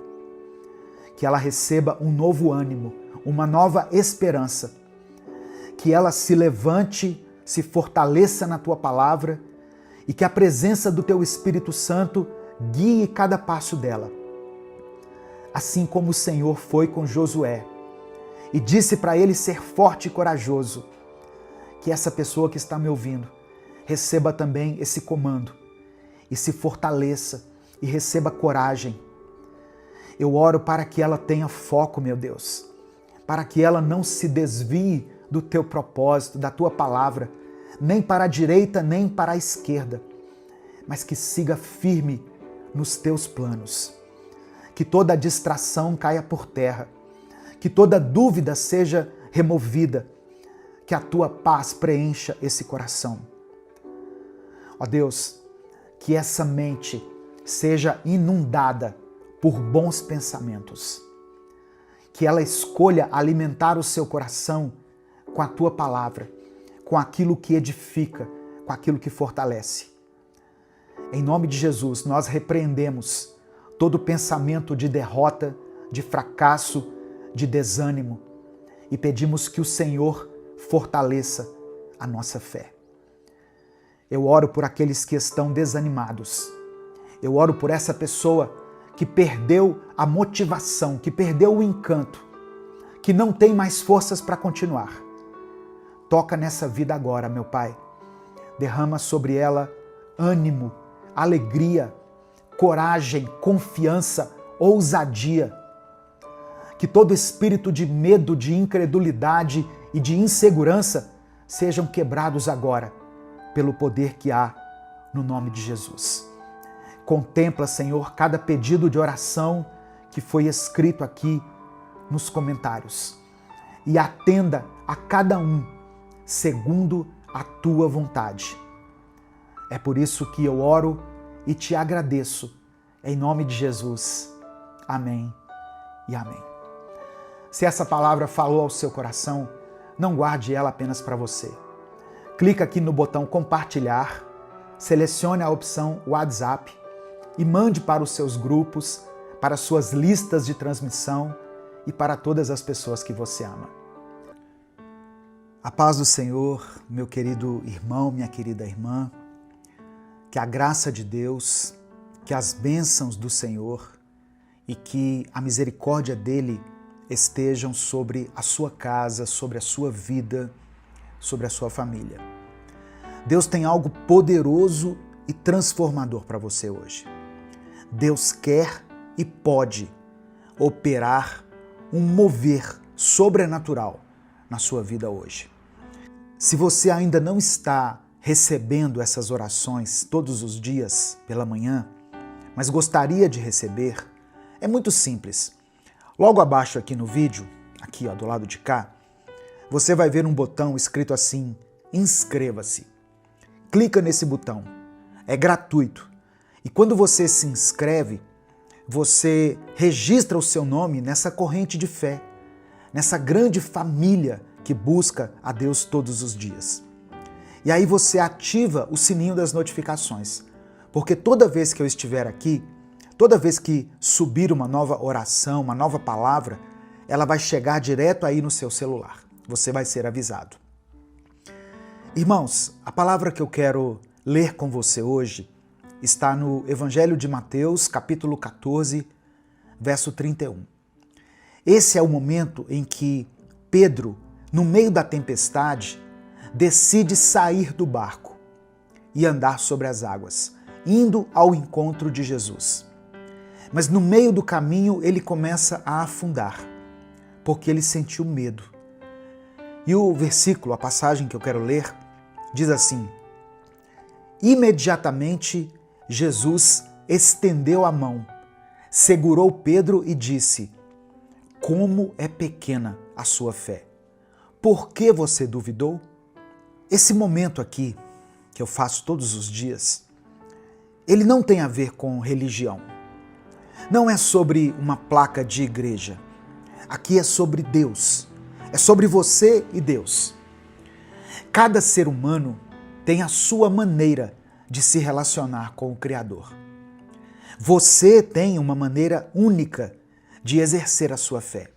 Que ela receba um novo ânimo, uma nova esperança. Que ela se levante, se fortaleça na tua palavra e que a presença do teu Espírito Santo guie cada passo dela. Assim como o Senhor foi com Josué e disse para ele ser forte e corajoso, que essa pessoa que está me ouvindo receba também esse comando e se fortaleça e receba coragem. Eu oro para que ela tenha foco, meu Deus, para que ela não se desvie do teu propósito, da tua palavra, nem para a direita, nem para a esquerda, mas que siga firme nos teus planos. Que toda distração caia por terra, que toda dúvida seja removida, que a tua paz preencha esse coração. Ó Deus, que essa mente seja inundada por bons pensamentos, que ela escolha alimentar o seu coração com a tua palavra, com aquilo que edifica, com aquilo que fortalece. Em nome de Jesus, nós repreendemos todo pensamento de derrota, de fracasso, de desânimo e pedimos que o Senhor fortaleça a nossa fé. Eu oro por aqueles que estão desanimados. Eu oro por essa pessoa que perdeu a motivação, que perdeu o encanto, que não tem mais forças para continuar. Toca nessa vida agora, meu Pai. Derrama sobre ela ânimo, alegria, coragem, confiança, ousadia. Que todo espírito de medo, de incredulidade e de insegurança sejam quebrados agora, pelo poder que há no nome de Jesus. Contempla, Senhor, cada pedido de oração que foi escrito aqui nos comentários e atenda a cada um segundo a tua vontade. É por isso que eu oro e te agradeço, em nome de Jesus. Amém e amém. Se essa palavra falou ao seu coração, não guarde ela apenas para você. Clica aqui no botão compartilhar, selecione a opção WhatsApp e mande para os seus grupos, para as suas listas de transmissão e para todas as pessoas que você ama. A paz do Senhor, meu querido irmão, minha querida irmã, que a graça de Deus, que as bênçãos do Senhor e que a misericórdia dele estejam sobre a sua casa, sobre a sua vida, sobre a sua família. Deus tem algo poderoso e transformador para você hoje. Deus quer e pode operar um mover sobrenatural na sua vida hoje. Se você ainda não está recebendo essas orações todos os dias pela manhã, mas gostaria de receber, é muito simples. Logo abaixo aqui no vídeo, aqui ó, do lado de cá, você vai ver um botão escrito assim, inscreva-se. Clica nesse botão, é gratuito. E quando você se inscreve, você registra o seu nome nessa corrente de fé, nessa grande família que busca a Deus todos os dias. E aí você ativa o sininho das notificações, porque toda vez que eu estiver aqui, toda vez que subir uma nova oração, uma nova palavra, ela vai chegar direto aí no seu celular. Você vai ser avisado. Irmãos, a palavra que eu quero ler com você hoje está no Evangelho de Mateus, capítulo 14, verso 31. Esse é o momento em que Pedro, no meio da tempestade, decide sair do barco e andar sobre as águas, indo ao encontro de Jesus. Mas no meio do caminho ele começa a afundar, porque ele sentiu medo. E o versículo, a passagem que eu quero ler, diz assim: imediatamente Jesus estendeu a mão, segurou Pedro e disse: como é pequena a sua fé! Por que você duvidou? Esse momento aqui, que eu faço todos os dias, ele não tem a ver com religião. Não é sobre uma placa de igreja. Aqui é sobre Deus. É sobre você e Deus. Cada ser humano tem a sua maneira de se relacionar com o Criador. Você tem uma maneira única de exercer a sua fé.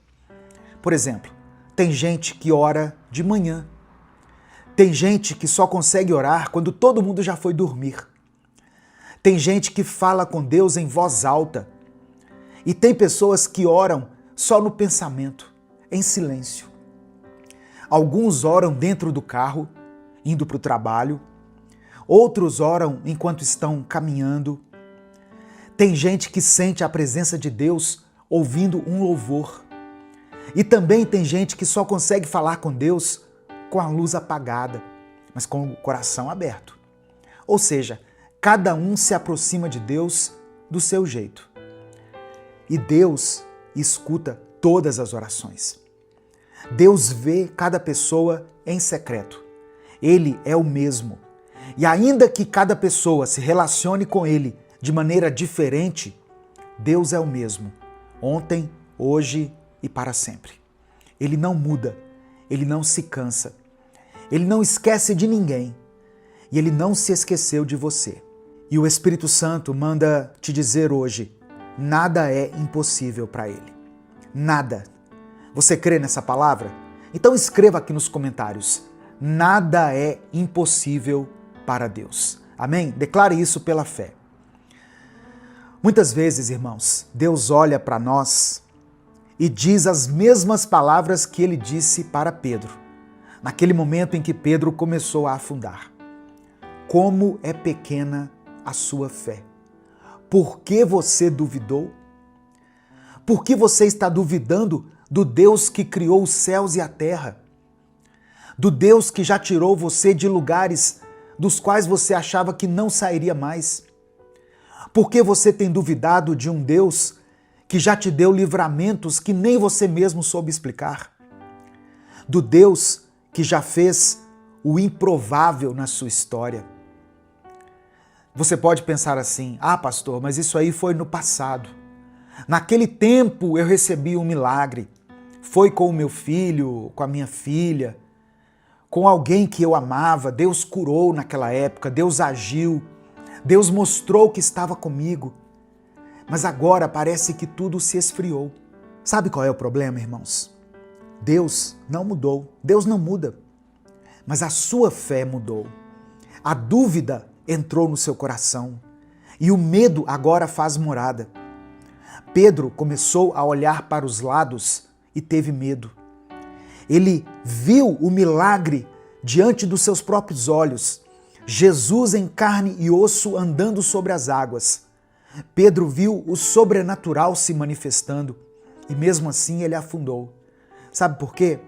Por exemplo, tem gente que ora de manhã. Tem gente que só consegue orar quando todo mundo já foi dormir. Tem gente que fala com Deus em voz alta. E tem pessoas que oram só no pensamento, em silêncio. Alguns oram dentro do carro, indo para o trabalho. Outros oram enquanto estão caminhando. Tem gente que sente a presença de Deus ouvindo um louvor. E também tem gente que só consegue falar com Deus com a luz apagada, mas com o coração aberto. Ou seja, cada um se aproxima de Deus do seu jeito. E Deus escuta todas as orações. Deus vê cada pessoa em secreto. Ele é o mesmo. E ainda que cada pessoa se relacione com Ele de maneira diferente, Deus é o mesmo. Ontem, hoje e para sempre. Ele não muda. Ele não se cansa. Ele não esquece de ninguém. E Ele não se esqueceu de você. E o Espírito Santo manda te dizer hoje: nada é impossível para Ele. Nada. Você crê nessa palavra? Então escreva aqui nos comentários: nada é impossível para Deus. Amém? Declare isso pela fé. Muitas vezes, irmãos, Deus olha para nós e diz as mesmas palavras que Ele disse para Pedro, naquele momento em que Pedro começou a afundar. Como é pequena a sua fé! Por que você duvidou? Por que você está duvidando do Deus que criou os céus e a terra? Do Deus que já tirou você de lugares dos quais você achava que não sairia mais? Por que você tem duvidado de um Deus que já te deu livramentos que nem você mesmo soube explicar? Do Deus que já fez o improvável na sua história? Você pode pensar assim: ah, pastor, mas isso aí foi no passado. Naquele tempo eu recebi um milagre. Foi com o meu filho, com a minha filha. com alguém que eu amava, Deus curou naquela época, Deus agiu, Deus mostrou que estava comigo, mas agora parece que tudo se esfriou. Sabe qual é o problema, irmãos? Deus não mudou, Deus não muda, mas a sua fé mudou. A dúvida entrou no seu coração e o medo agora faz morada. Pedro começou a olhar para os lados e teve medo. Ele viu o milagre diante dos seus próprios olhos. Jesus em carne e osso andando sobre as águas. Pedro viu o sobrenatural se manifestando e mesmo assim ele afundou. Sabe por quê?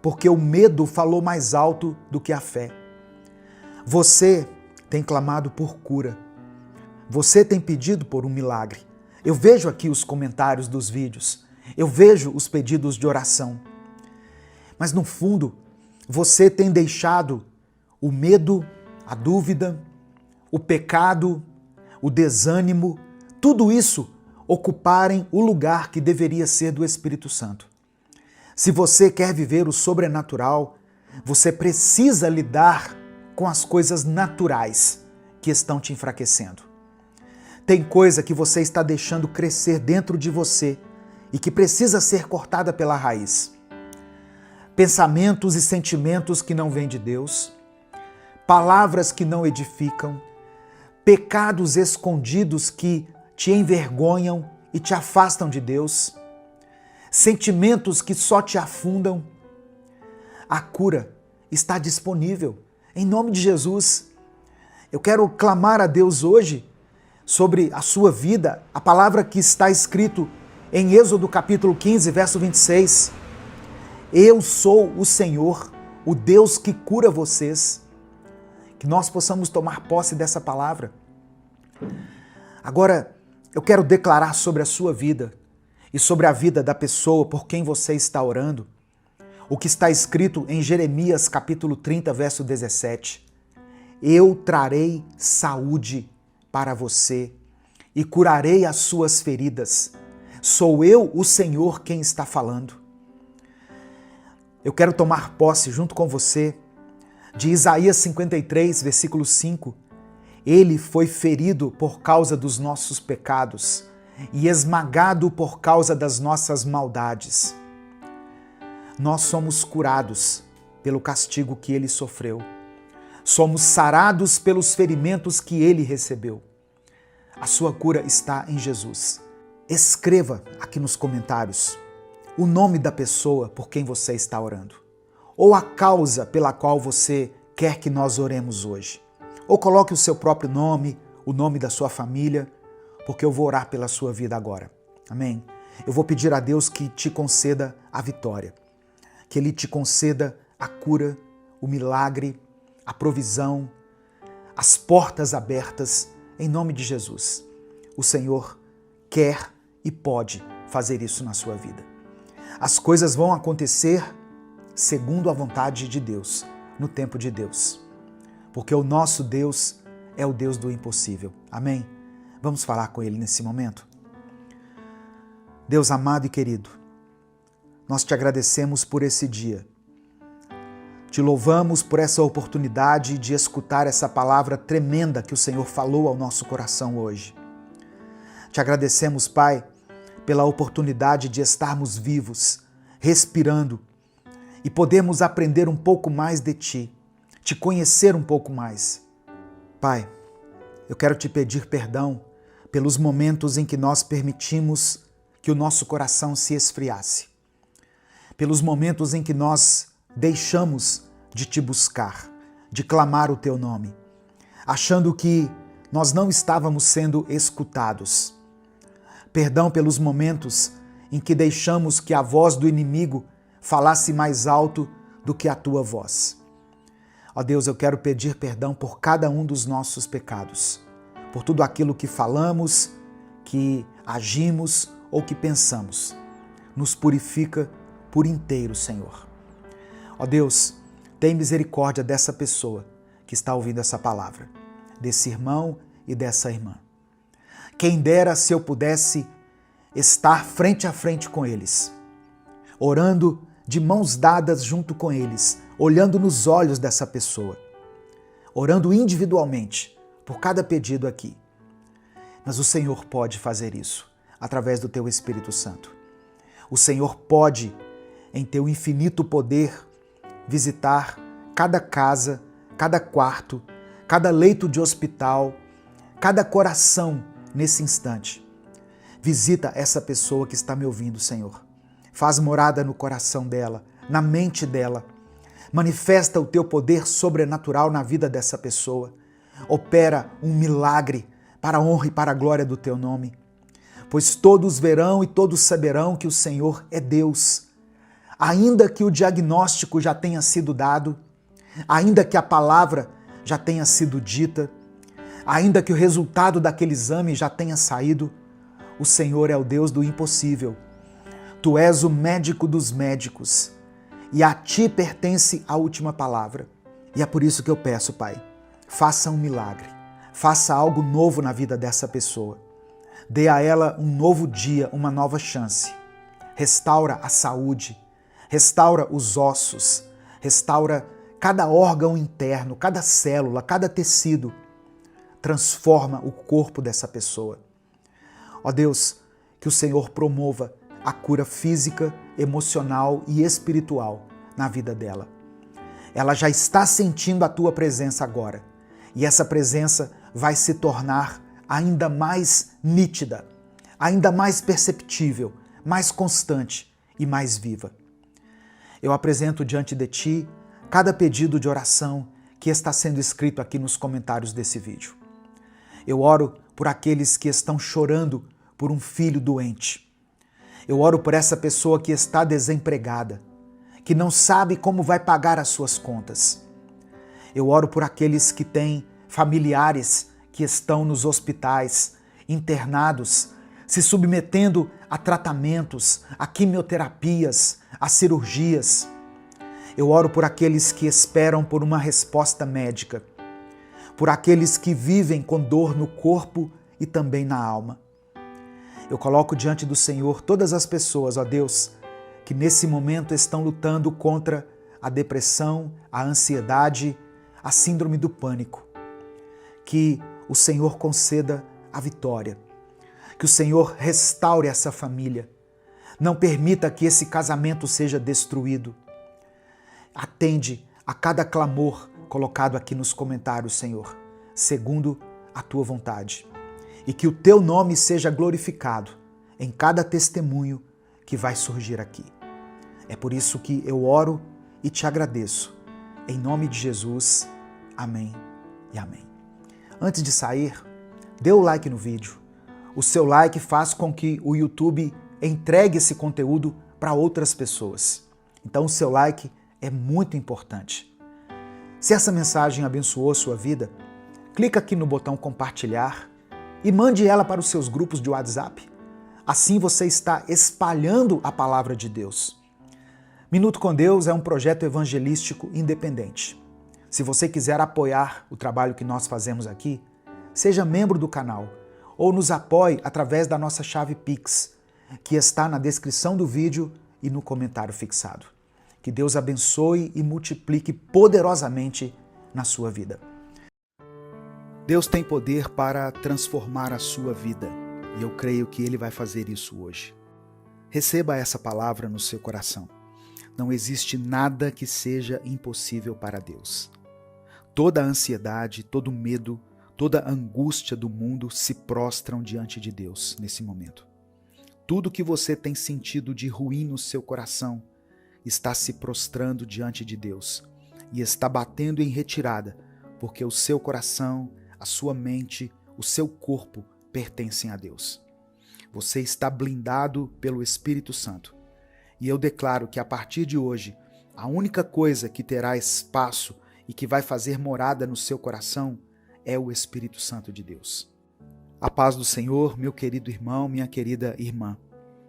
Porque o medo falou mais alto do que a fé. Você tem clamado por cura. Você tem pedido por um milagre. Eu vejo aqui os comentários dos vídeos. Eu vejo os pedidos de oração. Mas no fundo, você tem deixado o medo, a dúvida, o pecado, o desânimo, tudo isso ocuparem o lugar que deveria ser do Espírito Santo. Se você quer viver o sobrenatural, você precisa lidar com as coisas naturais que estão te enfraquecendo. Tem coisa que você está deixando crescer dentro de você e que precisa ser cortada pela raiz. Pensamentos e sentimentos que não vêm de Deus, palavras que não edificam, pecados escondidos que te envergonham e te afastam de Deus, sentimentos que só te afundam. A cura está disponível, em nome de Jesus. Eu quero clamar a Deus hoje sobre a sua vida, a palavra que está escrito em Êxodo capítulo 15, verso 26. Eu sou o Senhor, o Deus que cura vocês. Que nós possamos tomar posse dessa palavra. Agora, eu quero declarar sobre a sua vida e sobre a vida da pessoa por quem você está orando, o que está escrito em Jeremias capítulo 30, verso 17. Eu trarei saúde para você e curarei as suas feridas. Sou eu, o Senhor, quem está falando. Eu quero tomar posse junto com você de Isaías 53, versículo 5. Ele foi ferido por causa dos nossos pecados e esmagado por causa das nossas maldades. Nós somos curados pelo castigo que ele sofreu. Somos sarados pelos ferimentos que ele recebeu. A sua cura está em Jesus. Escreva aqui nos comentários o nome da pessoa por quem você está orando, ou a causa pela qual você quer que nós oremos hoje. Ou coloque o seu próprio nome, o nome da sua família, porque eu vou orar pela sua vida agora. Amém? Eu vou pedir a Deus que te conceda a vitória, que Ele te conceda a cura, o milagre, a provisão, as portas abertas, em nome de Jesus. O Senhor quer e pode fazer isso na sua vida. As coisas vão acontecer segundo a vontade de Deus, no tempo de Deus. Porque o nosso Deus é o Deus do impossível. Amém? Vamos falar com Ele nesse momento? Deus amado e querido, nós te agradecemos por esse dia. Te louvamos por essa oportunidade de escutar essa palavra tremenda que o Senhor falou ao nosso coração hoje. Te agradecemos, Pai, pela oportunidade de estarmos vivos, respirando e podermos aprender um pouco mais de Ti, te conhecer um pouco mais. Pai, eu quero te pedir perdão pelos momentos em que nós permitimos que o nosso coração se esfriasse, pelos momentos em que nós deixamos de te buscar, de clamar o teu nome, achando que nós não estávamos sendo escutados. Perdão pelos momentos em que deixamos que a voz do inimigo falasse mais alto do que a tua voz. Ó Deus, eu quero pedir perdão por cada um dos nossos pecados, por tudo aquilo que falamos, que agimos ou que pensamos. Nos purifica por inteiro, Senhor. Ó Deus, tem misericórdia dessa pessoa que está ouvindo essa palavra, desse irmão e dessa irmã. Quem dera se eu pudesse estar frente a frente com eles, orando de mãos dadas junto com eles, olhando nos olhos dessa pessoa, orando individualmente por cada pedido aqui. Mas o Senhor pode fazer isso através do teu Espírito Santo. O Senhor pode, em teu infinito poder, visitar cada casa, cada quarto, cada leito de hospital, cada coração nesse instante. Visita essa pessoa que está me ouvindo, Senhor. Faz morada no coração dela, na mente dela. Manifesta o teu poder sobrenatural na vida dessa pessoa. Opera um milagre para a honra e para a glória do teu nome. Pois todos verão e todos saberão que o Senhor é Deus. Ainda que o diagnóstico já tenha sido dado, ainda que a palavra já tenha sido dita, ainda que o resultado daquele exame já tenha saído, o Senhor é o Deus do impossível. Tu és o médico dos médicos e a ti pertence a última palavra. E é por isso que eu peço, Pai, faça um milagre, faça algo novo na vida dessa pessoa. Dê a ela um novo dia, uma nova chance. Restaura a saúde, restaura os ossos, restaura cada órgão interno, cada célula, cada tecido. Transforma o corpo dessa pessoa. Ó Deus, que o Senhor promova a cura física, emocional e espiritual na vida dela. Ela já está sentindo a tua presença agora. E essa presença vai se tornar ainda mais nítida, ainda mais perceptível, mais constante e mais viva. Eu apresento diante de ti cada pedido de oração que está sendo escrito aqui nos comentários desse vídeo. Eu oro por aqueles que estão chorando por um filho doente. Eu oro por essa pessoa que está desempregada, que não sabe como vai pagar as suas contas. Eu oro por aqueles que têm familiares que estão nos hospitais, internados, se submetendo a tratamentos, a quimioterapias, a cirurgias. Eu oro por aqueles que esperam por uma resposta médica, por aqueles que vivem com dor no corpo e também na alma. Eu coloco diante do Senhor todas as pessoas, ó Deus, que nesse momento estão lutando contra a depressão, a ansiedade, a síndrome do pânico. Que o Senhor conceda a vitória. Que o Senhor restaure essa família. Não permita que esse casamento seja destruído. Atende a cada clamor colocado aqui nos comentários, Senhor, segundo a tua vontade. E que o teu nome seja glorificado em cada testemunho que vai surgir aqui. É por isso que eu oro e te agradeço. Em nome de Jesus, amém e amém. Antes de sair, dê o like no vídeo. O seu like faz com que o YouTube entregue esse conteúdo para outras pessoas. Então o seu like é muito importante. Se essa mensagem abençoou sua vida, clica aqui no botão compartilhar e mande ela para os seus grupos de WhatsApp. Assim você está espalhando a palavra de Deus. Minuto com Deus é um projeto evangelístico independente. Se você quiser apoiar o trabalho que nós fazemos aqui, seja membro do canal ou nos apoie através da nossa chave Pix, que está na descrição do vídeo e no comentário fixado. Que Deus abençoe e multiplique poderosamente na sua vida. Deus tem poder para transformar a sua vida e eu creio que Ele vai fazer isso hoje. Receba essa palavra no seu coração. Não existe nada que seja impossível para Deus. Toda a ansiedade, todo o medo, toda a angústia do mundo se prostram diante de Deus nesse momento. Tudo que você tem sentido de ruim no seu coração está se prostrando diante de Deus e está batendo em retirada, porque o seu coração, a sua mente, o seu corpo pertencem a Deus. Você está blindado pelo Espírito Santo. E eu declaro que a partir de hoje, a única coisa que terá espaço e que vai fazer morada no seu coração é o Espírito Santo de Deus. A paz do Senhor, meu querido irmão, minha querida irmã.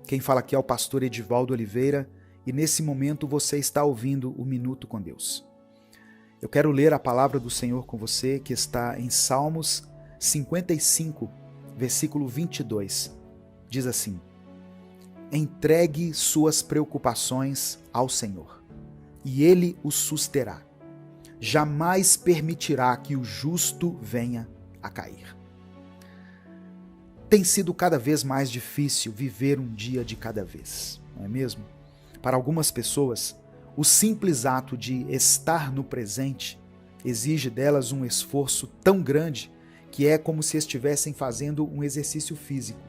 Quem fala aqui é o pastor Edivaldo Oliveira e nesse momento você está ouvindo o Minuto com Deus. Eu quero ler a palavra do Senhor com você que está em Salmos 55, versículo 22. Diz assim: entregue suas preocupações ao Senhor, e ele o susterá. Jamais permitirá que o justo venha a cair. Tem sido cada vez mais difícil viver um dia de cada vez, não é mesmo? Para algumas pessoas, o simples ato de estar no presente exige delas um esforço tão grande que é como se estivessem fazendo um exercício físico.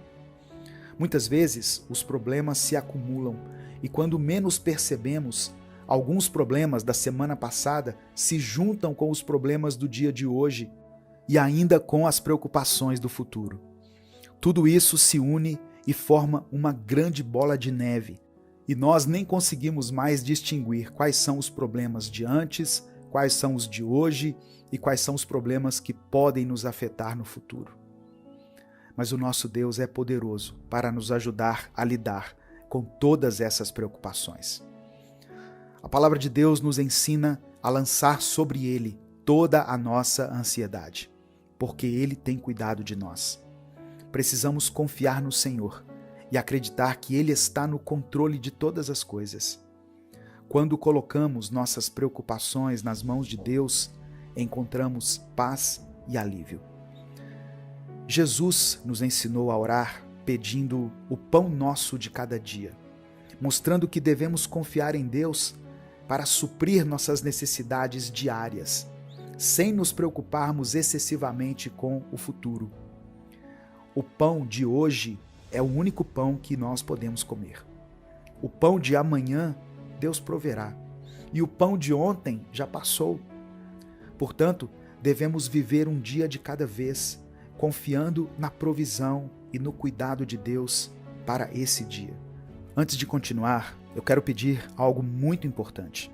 Muitas vezes, os problemas se acumulam e quando menos percebemos, alguns problemas da semana passada se juntam com os problemas do dia de hoje e ainda com as preocupações do futuro. Tudo isso se une e forma uma grande bola de neve, e nós nem conseguimos mais distinguir quais são os problemas de antes, quais são os de hoje e quais são os problemas que podem nos afetar no futuro. Mas o nosso Deus é poderoso para nos ajudar a lidar com todas essas preocupações. A palavra de Deus nos ensina a lançar sobre Ele toda a nossa ansiedade, porque Ele tem cuidado de nós. Precisamos confiar no Senhor e acreditar que Ele está no controle de todas as coisas. Quando colocamos nossas preocupações nas mãos de Deus, encontramos paz e alívio. Jesus nos ensinou a orar pedindo o pão nosso de cada dia, mostrando que devemos confiar em Deus para suprir nossas necessidades diárias, sem nos preocuparmos excessivamente com o futuro. O pão de hoje é o único pão que nós podemos comer. O pão de amanhã, Deus proverá. E o pão de ontem já passou. Portanto, devemos viver um dia de cada vez, confiando na provisão e no cuidado de Deus para esse dia. Antes de continuar, eu quero pedir algo muito importante.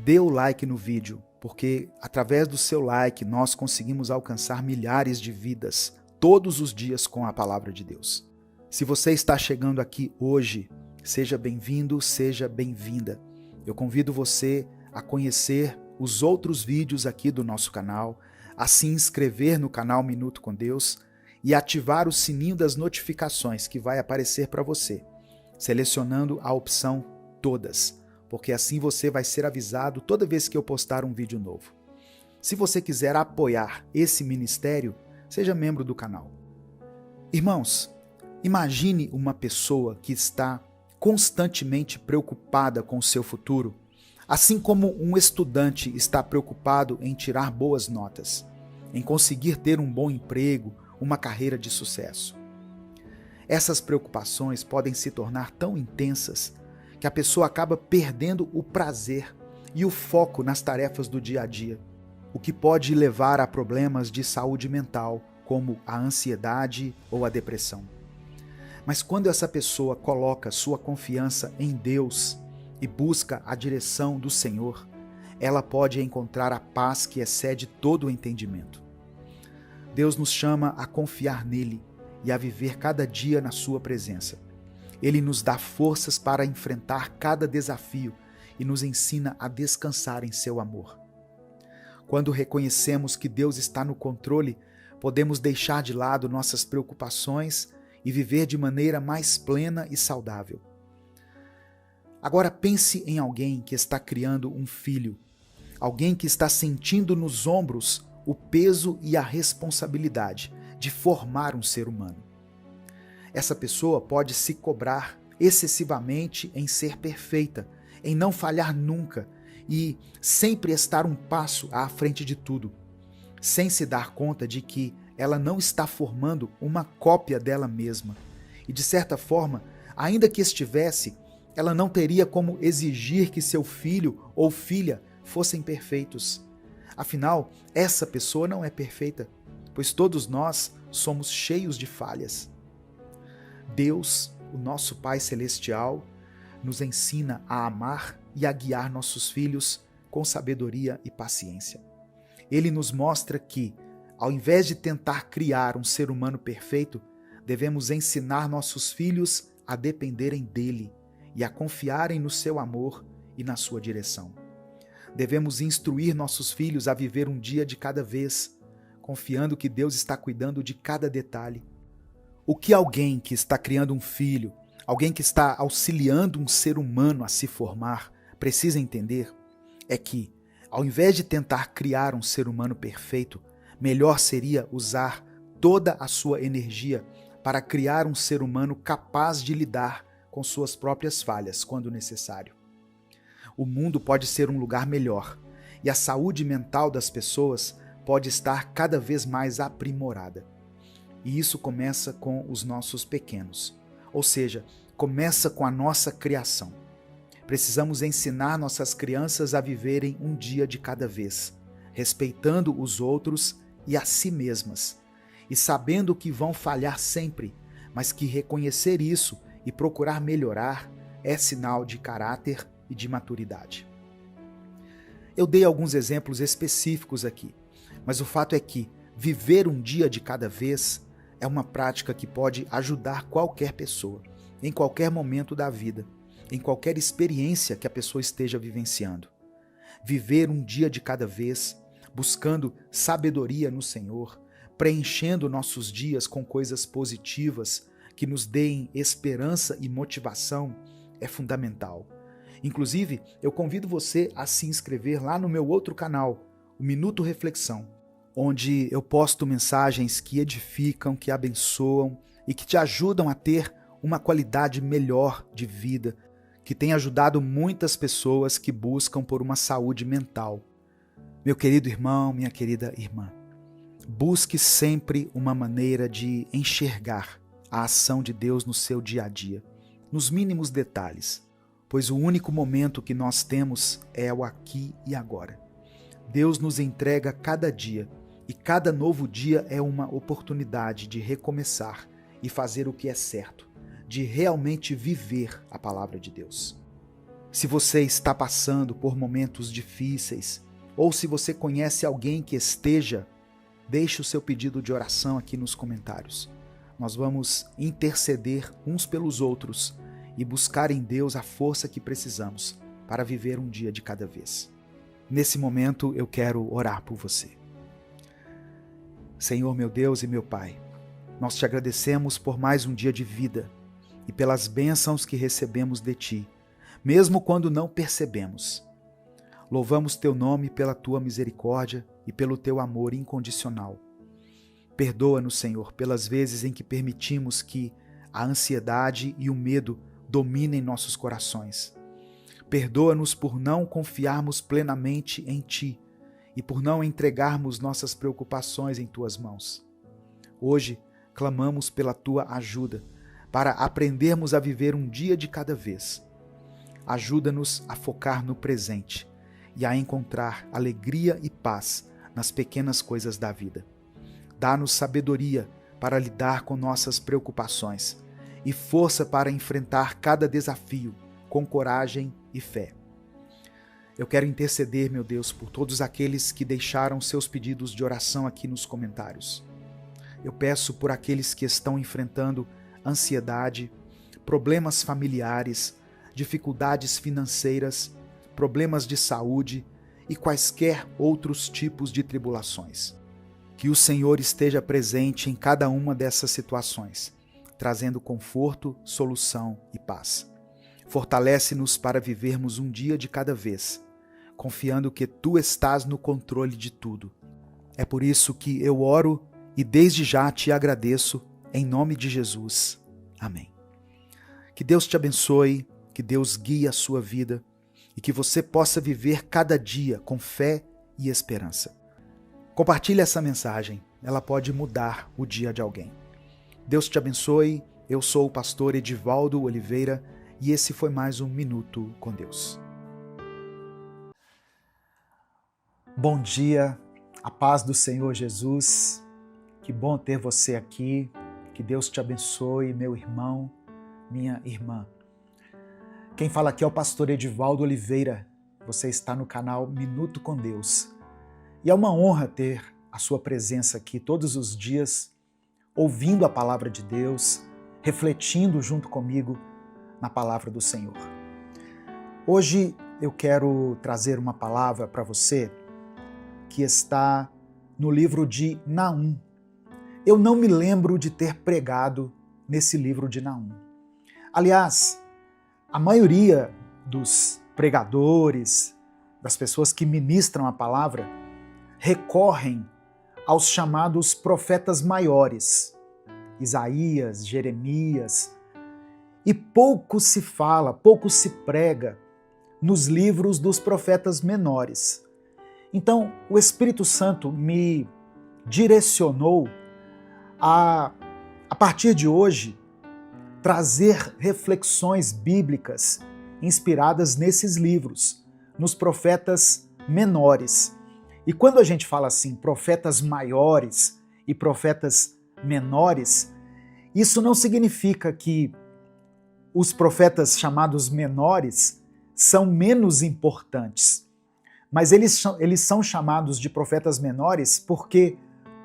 Dê o like no vídeo, porque através do seu like nós conseguimos alcançar milhares de vidas todos os dias com a palavra de Deus. Se você está chegando aqui hoje, seja bem-vindo, seja bem-vinda. Eu convido você a conhecer os outros vídeos aqui do nosso canal, a se inscrever no canal Minuto com Deus e ativar o sininho das notificações que vai aparecer para você, selecionando a opção Todas, porque assim você vai ser avisado toda vez que eu postar um vídeo novo. Se você quiser apoiar esse ministério, seja membro do canal. Irmãos, imagine uma pessoa que está constantemente preocupada com o seu futuro, assim como um estudante está preocupado em tirar boas notas, em conseguir ter um bom emprego, uma carreira de sucesso. Essas preocupações podem se tornar tão intensas que a pessoa acaba perdendo o prazer e o foco nas tarefas do dia a dia, o que pode levar a problemas de saúde mental, como a ansiedade ou a depressão. Mas quando essa pessoa coloca sua confiança em Deus e busca a direção do Senhor, ela pode encontrar a paz que excede todo o entendimento. Deus nos chama a confiar nele e a viver cada dia na sua presença. Ele nos dá forças para enfrentar cada desafio e nos ensina a descansar em seu amor. Quando reconhecemos que Deus está no controle, podemos deixar de lado nossas preocupações e viver de maneira mais plena e saudável. Agora pense em alguém que está criando um filho, alguém que está sentindo nos ombros o peso e a responsabilidade de formar um ser humano. Essa pessoa pode se cobrar excessivamente em ser perfeita, em não falhar nunca e sempre estar um passo à frente de tudo, sem se dar conta de que ela não está formando uma cópia dela mesma. E de certa forma, ainda que estivesse, ela não teria como exigir que seu filho ou filha fossem perfeitos. Afinal, essa pessoa não é perfeita, pois todos nós somos cheios de falhas. Deus, o nosso Pai Celestial, nos ensina a amar e a guiar nossos filhos com sabedoria e paciência. Ele nos mostra que, ao invés de tentar criar um ser humano perfeito, devemos ensinar nossos filhos a dependerem dele e a confiarem no seu amor e na sua direção. Devemos instruir nossos filhos a viver um dia de cada vez, confiando que Deus está cuidando de cada detalhe. O que alguém que está criando um filho, alguém que está auxiliando um ser humano a se formar, precisa entender é que, ao invés de tentar criar um ser humano perfeito, melhor seria usar toda a sua energia para criar um ser humano capaz de lidar com suas próprias falhas quando necessário. O mundo pode ser um lugar melhor e a saúde mental das pessoas pode estar cada vez mais aprimorada. E isso começa com os nossos pequenos, ou seja, começa com a nossa criação. Precisamos ensinar nossas crianças a viverem um dia de cada vez, respeitando os outros e a si mesmas, e sabendo que vão falhar sempre, mas que reconhecer isso e procurar melhorar é sinal de caráter e de maturidade. Eu dei alguns exemplos específicos aqui, mas o fato é que viver um dia de cada vez é uma prática que pode ajudar qualquer pessoa, em qualquer momento da vida, em qualquer experiência que a pessoa esteja vivenciando. Viver um dia de cada vez, buscando sabedoria no Senhor, preenchendo nossos dias com coisas positivas que nos deem esperança e motivação é fundamental. Inclusive, eu convido você a se inscrever lá no meu outro canal, o Minuto Reflexão, onde eu posto mensagens que edificam, que abençoam e que te ajudam a ter uma qualidade melhor de vida, que tem ajudado muitas pessoas que buscam por uma saúde mental. Meu querido irmão, minha querida irmã, busque sempre uma maneira de enxergar a ação de Deus no seu dia a dia, nos mínimos detalhes, pois o único momento que nós temos é o aqui e agora. Deus nos entrega cada dia, e cada novo dia é uma oportunidade de recomeçar e fazer o que é certo, de realmente viver a palavra de Deus. Se você está passando por momentos difíceis, ou se você conhece alguém que esteja, deixe o seu pedido de oração aqui nos comentários. Nós vamos interceder uns pelos outros e buscar em Deus a força que precisamos para viver um dia de cada vez. Nesse momento eu quero orar por você. Senhor, meu Deus e meu Pai, nós te agradecemos por mais um dia de vida e pelas bênçãos que recebemos de Ti, mesmo quando não percebemos. Louvamos Teu nome pela Tua misericórdia e pelo Teu amor incondicional. Perdoa-nos, Senhor, pelas vezes em que permitimos que a ansiedade e o medo dominem nossos corações. Perdoa-nos por não confiarmos plenamente em Ti e por não entregarmos nossas preocupações em Tuas mãos. Hoje, clamamos pela Tua ajuda para aprendermos a viver um dia de cada vez. Ajuda-nos a focar no presente e a encontrar alegria e paz nas pequenas coisas da vida. Dá-nos sabedoria para lidar com nossas preocupações e força para enfrentar cada desafio com coragem e fé. Eu quero interceder, meu Deus, por todos aqueles que deixaram seus pedidos de oração aqui nos comentários. Eu peço por aqueles que estão enfrentando ansiedade, problemas familiares, dificuldades financeiras, problemas de saúde e quaisquer outros tipos de tribulações. Que o Senhor esteja presente em cada uma dessas situações, trazendo conforto, solução e paz. Fortalece-nos para vivermos um dia de cada vez, confiando que Tu estás no controle de tudo. É por isso que eu oro e desde já te agradeço, em nome de Jesus. Amém. Que Deus te abençoe, que Deus guie a sua vida e que você possa viver cada dia com fé e esperança. Compartilhe essa mensagem, ela pode mudar o dia de alguém. Deus te abençoe, eu sou o pastor Edivaldo Oliveira e esse foi mais um Minuto com Deus. Bom dia, a paz do Senhor Jesus, que bom ter você aqui, que Deus te abençoe, meu irmão, minha irmã. Quem fala aqui é o pastor Edivaldo Oliveira, você está no canal Minuto com Deus. E é uma honra ter a sua presença aqui todos os dias, ouvindo a palavra de Deus, refletindo junto comigo na palavra do Senhor. Hoje eu quero trazer uma palavra para você que está no livro de Naum. Eu não me lembro de ter pregado nesse livro de Naum. Aliás, a maioria dos pregadores, das pessoas que ministram a palavra, recorrem aos chamados profetas maiores, Isaías, Jeremias, e pouco se fala, pouco se prega nos livros dos profetas menores. Então, o Espírito Santo me direcionou a partir de hoje, trazer reflexões bíblicas inspiradas nesses livros, nos profetas menores. E quando a gente fala assim, profetas maiores e profetas menores, isso não significa que os profetas chamados menores são menos importantes, mas eles são chamados de profetas menores porque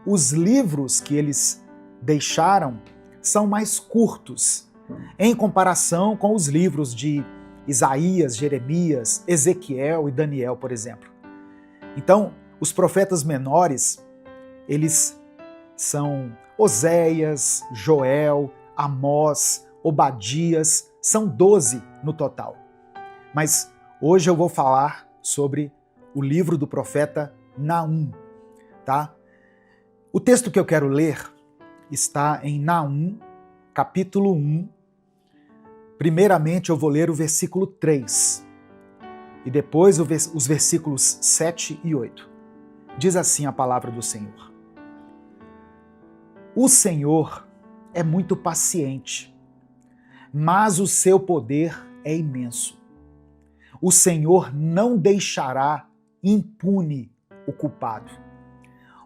os livros que eles deixaram são mais curtos em comparação com os livros de Isaías, Jeremias, Ezequiel e Daniel, por exemplo. Então, os profetas menores, eles são Oséias, Joel, Amós, Obadias, são 12 no total. Mas hoje eu vou falar sobre o livro do profeta Naum, tá? O texto que eu quero ler está em Naum, capítulo 1. Primeiramente eu vou ler o versículo 3 e depois os versículos 7 e 8. Diz assim a palavra do Senhor. O Senhor é muito paciente, mas o seu poder é imenso. O Senhor não deixará impune o culpado.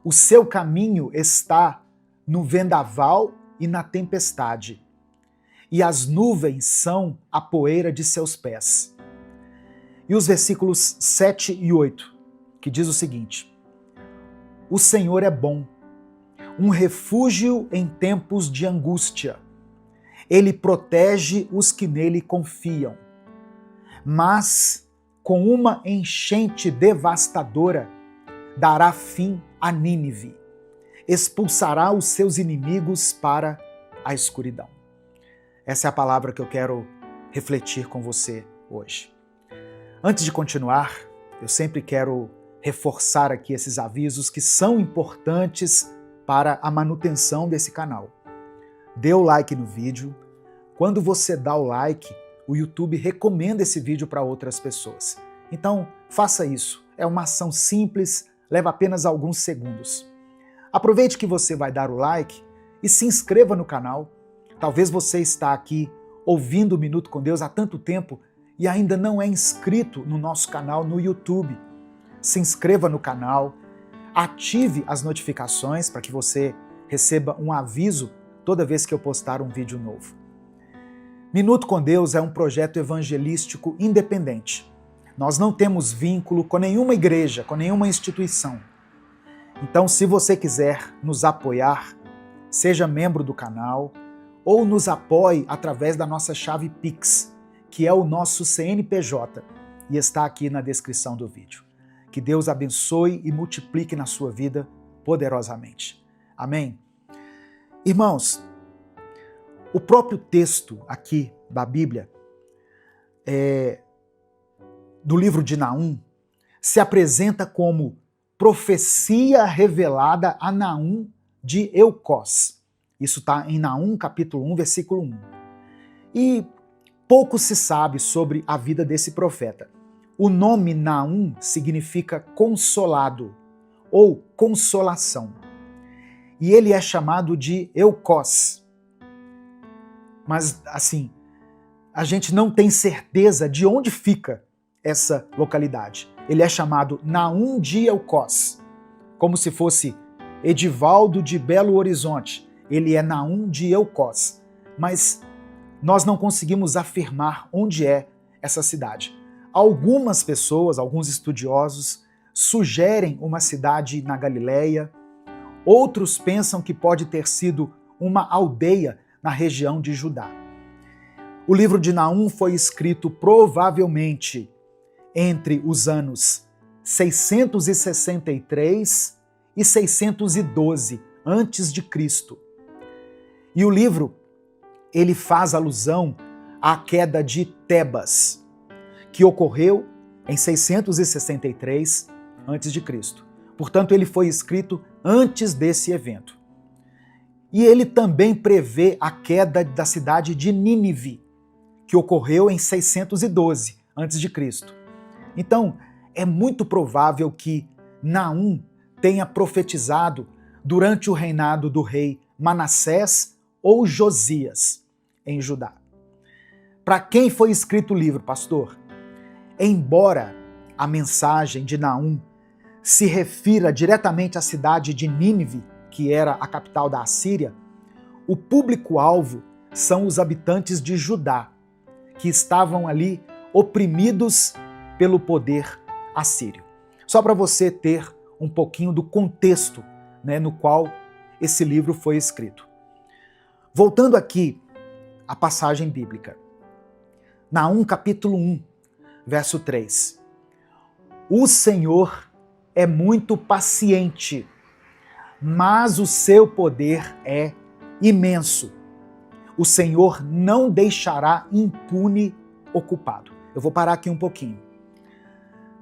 O seu caminho está no vendaval e na tempestade, e as nuvens são a poeira de seus pés. E os versículos 7 e 8, que diz o seguinte: O Senhor é bom, um refúgio em tempos de angústia. Ele protege os que nele confiam. Mas, com uma enchente devastadora, dará fim a Nínive. Expulsará os seus inimigos para a escuridão. Essa é a palavra que eu quero refletir com você hoje. Antes de continuar, eu sempre quero reforçar aqui esses avisos que são importantes para a manutenção desse canal. Dê o like no vídeo. Quando você dá o like, o YouTube recomenda esse vídeo para outras pessoas. Então, faça isso. É uma ação simples, leva apenas alguns segundos. Aproveite que você vai dar o like e se inscreva no canal. Talvez você está aqui ouvindo o Minuto com Deus há tanto tempo e ainda não é inscrito no nosso canal no YouTube. Se inscreva no canal, ative as notificações para que você receba um aviso toda vez que eu postar um vídeo novo. Minuto com Deus é um projeto evangelístico independente. Nós não temos vínculo com nenhuma igreja, com nenhuma instituição. Então, se você quiser nos apoiar, seja membro do canal ou nos apoie através da nossa chave Pix, que é o nosso CNPJ, e está aqui na descrição do vídeo. Que Deus abençoe e multiplique na sua vida poderosamente. Amém? Irmãos, o próprio texto aqui da Bíblia, do livro de Naum, se apresenta como profecia revelada a Naum de Eucós. Isso está em Naum, capítulo 1, versículo 1. E pouco se sabe sobre a vida desse profeta. O nome Naum significa consolado ou consolação. E ele é chamado de Eucós. Mas, assim, a gente não tem certeza de onde fica essa localidade. Ele é chamado Naum de Eucós, como se fosse Edivaldo de Belo Horizonte. Ele é Naum de Eucós. Mas nós não conseguimos afirmar onde é essa cidade. Algumas pessoas, alguns estudiosos, sugerem uma cidade na Galileia. Outros pensam que pode ter sido uma aldeia na região de Judá. O livro de Naum foi escrito provavelmente entre os anos 663 e 612 antes de Cristo. E o livro, ele faz alusão à queda de Tebas, que ocorreu em 663 a.C. Portanto, ele foi escrito antes desse evento. E ele também prevê a queda da cidade de Nínive, que ocorreu em 612 a.C. Então, é muito provável que Naum tenha profetizado durante o reinado do rei Manassés ou Josias em Judá. Para quem foi escrito o livro, pastor? Embora a mensagem de Naum se refira diretamente à cidade de Nínive, que era a capital da Assíria, o público-alvo são os habitantes de Judá, que estavam ali oprimidos pelo poder assírio. Só para você ter um pouquinho do contexto, no qual esse livro foi escrito. Voltando aqui à passagem bíblica. Naum capítulo 1, verso 3. O Senhor é muito paciente, mas o seu poder é imenso. O Senhor não deixará impune o culpado. Eu vou parar aqui um pouquinho.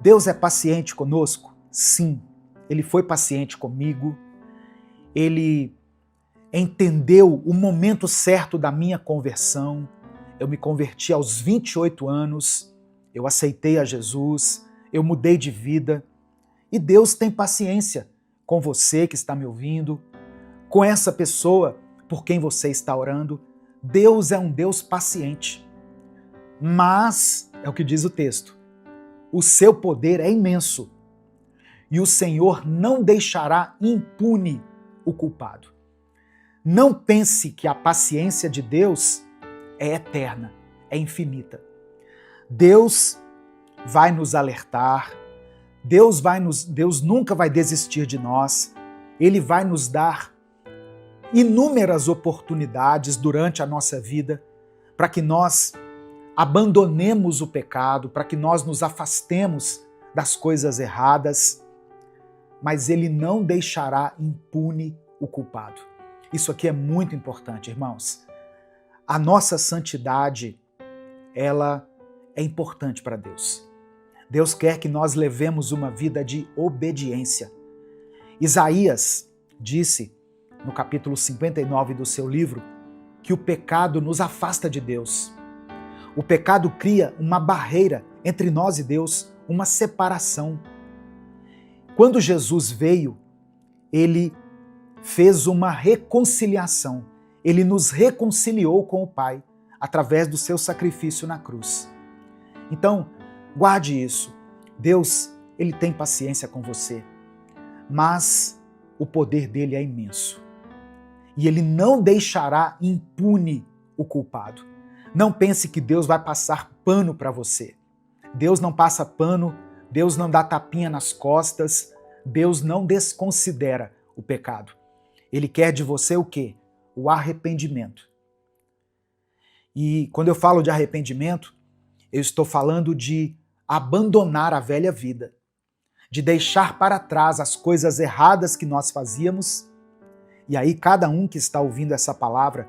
Deus é paciente conosco? Sim. Ele foi paciente comigo. Ele entendeu o momento certo da minha conversão. Eu me converti aos 28 anos. Eu aceitei a Jesus. Eu mudei de vida. E Deus tem paciência com você que está me ouvindo, com essa pessoa por quem você está orando. Deus é um Deus paciente. Mas, é o que diz o texto, o seu poder é imenso e o Senhor não deixará impune o culpado. Não pense que a paciência de Deus é eterna, é infinita. Deus vai nos alertar, Deus nunca vai desistir de nós, Ele vai nos dar inúmeras oportunidades durante a nossa vida para que nós abandonemos o pecado, para que nós nos afastemos das coisas erradas, mas Ele não deixará impune o culpado. Isso aqui é muito importante, irmãos. A nossa santidade, ela é importante para Deus. Deus quer que nós levemos uma vida de obediência. Isaías disse, no capítulo 59 do seu livro, que o pecado nos afasta de Deus. O pecado cria uma barreira entre nós e Deus, uma separação. Quando Jesus veio, ele fez uma reconciliação. Ele nos reconciliou com o Pai através do seu sacrifício na cruz. Então, guarde isso. Deus, ele tem paciência com você, mas o poder dele é imenso. E ele não deixará impune o culpado. Não pense que Deus vai passar pano para você. Deus não passa pano, Deus não dá tapinha nas costas, Deus não desconsidera o pecado. Ele quer de você o quê? O arrependimento. E quando eu falo de arrependimento, eu estou falando de abandonar a velha vida, de deixar para trás as coisas erradas que nós fazíamos. E aí cada um que está ouvindo essa palavra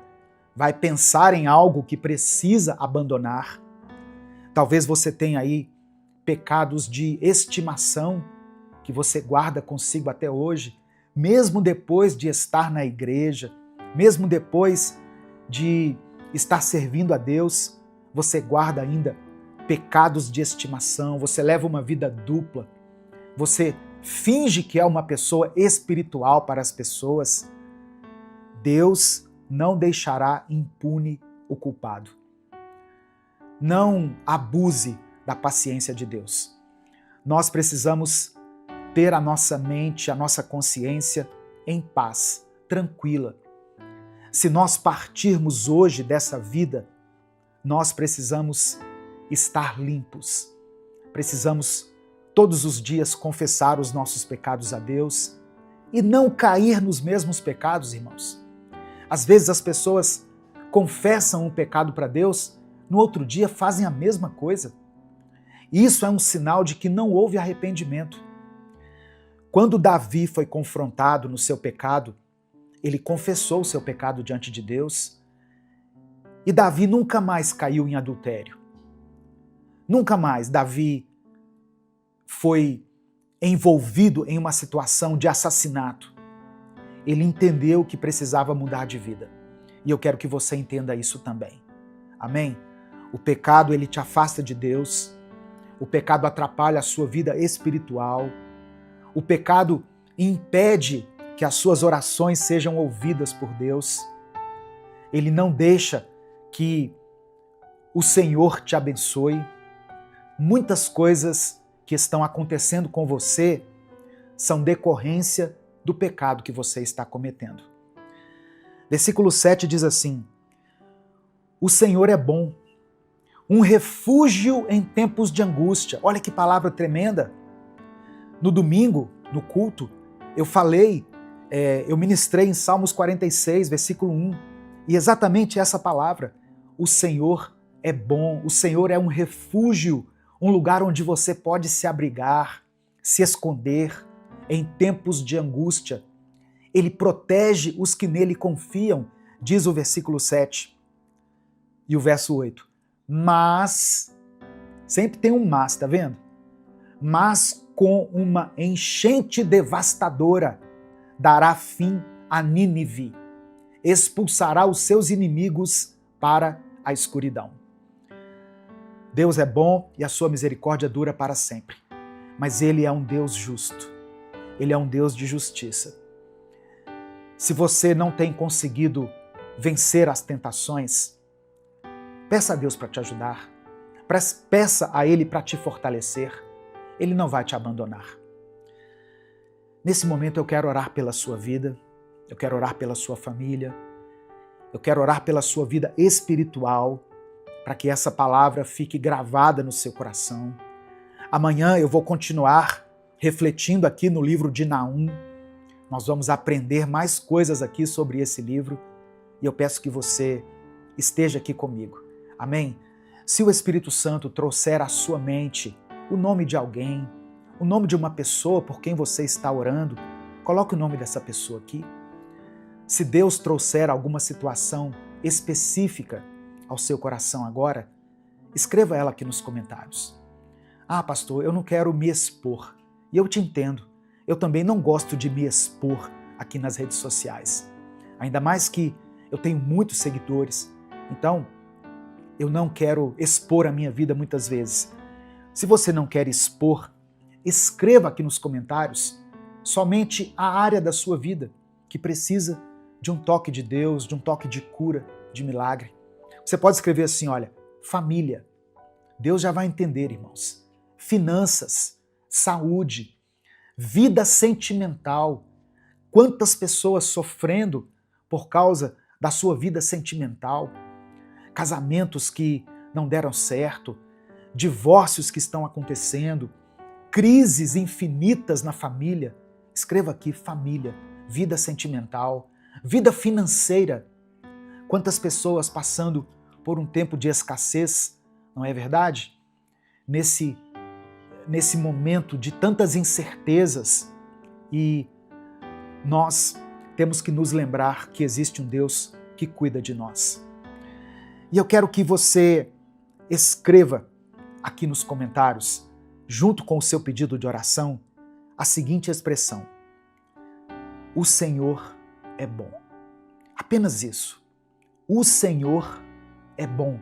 vai pensar em algo que precisa abandonar. Talvez você tenha aí pecados de estimação que você guarda consigo até hoje, mesmo depois de estar na igreja, mesmo depois de estar servindo a Deus, você guarda ainda pecados de estimação, você leva uma vida dupla, você finge que é uma pessoa espiritual para as pessoas. Deus não deixará impune o culpado. Não abuse da paciência de Deus. Nós precisamos ter a nossa mente, a nossa consciência em paz, tranquila. Se nós partirmos hoje dessa vida, nós precisamos estar limpos. Precisamos todos os dias confessar os nossos pecados a Deus e não cair nos mesmos pecados, irmãos. Às vezes as pessoas confessam um pecado para Deus, no outro dia fazem a mesma coisa. Isso é um sinal de que não houve arrependimento. Quando Davi foi confrontado no seu pecado, ele confessou o seu pecado diante de Deus e Davi nunca mais caiu em adultério. Nunca mais Davi foi envolvido em uma situação de assassinato, ele entendeu que precisava mudar de vida. E eu quero que você entenda isso também. Amém? O pecado, ele te afasta de Deus. O pecado atrapalha a sua vida espiritual. O pecado impede que as suas orações sejam ouvidas por Deus. Ele não deixa que o Senhor te abençoe. Muitas coisas que estão acontecendo com você são decorrência do pecado que você está cometendo. Versículo 7 diz assim: o Senhor é bom, um refúgio em tempos de angústia. Olha que palavra tremenda. No domingo, no culto, eu ministrei em Salmos 46, versículo 1, e exatamente essa palavra: o Senhor é bom, o Senhor é um refúgio, um lugar onde você pode se abrigar, se esconder em tempos de angústia. Ele protege os que nele confiam, diz o versículo 7. E o verso 8. Mas, sempre tem um mas, tá vendo? Mas com uma enchente devastadora dará fim a Nínive, expulsará os seus inimigos para a escuridão. Deus é bom e a sua misericórdia dura para sempre. Mas Ele é um Deus justo. Ele é um Deus de justiça. Se você não tem conseguido vencer as tentações, peça a Deus para te ajudar. Peça a Ele para te fortalecer. Ele não vai te abandonar. Nesse momento eu quero orar pela sua vida, eu quero orar pela sua família, eu quero orar pela sua vida espiritual, para que essa palavra fique gravada no seu coração. Amanhã eu vou continuar refletindo aqui no livro de Naum. Nós vamos aprender mais coisas aqui sobre esse livro e eu peço que você esteja aqui comigo. Amém? Se o Espírito Santo trouxer à sua mente o nome de alguém, o nome de uma pessoa por quem você está orando, coloque o nome dessa pessoa aqui. Se Deus trouxer alguma situação específica ao seu coração agora, escreva ela aqui nos comentários. Ah, pastor, eu não quero me expor. E eu te entendo. Eu também não gosto de me expor aqui nas redes sociais. Ainda mais que eu tenho muitos seguidores. Então, eu não quero expor a minha vida muitas vezes. Se você não quer expor, escreva aqui nos comentários somente a área da sua vida que precisa de um toque de Deus, de um toque de cura, de milagre. Você pode escrever assim, olha, família. Deus já vai entender, irmãos. Finanças, saúde, vida sentimental. Quantas pessoas sofrendo por causa da sua vida sentimental? Casamentos que não deram certo, divórcios que estão acontecendo, crises infinitas na família. Escreva aqui, família, vida sentimental, vida financeira. Quantas pessoas passando por um tempo de escassez, não é verdade? Nesse momento de tantas incertezas, e nós temos que nos lembrar que existe um Deus que cuida de nós. E eu quero que você escreva aqui nos comentários, junto com o seu pedido de oração, a seguinte expressão: o Senhor é bom. Apenas isso. O Senhor é bom.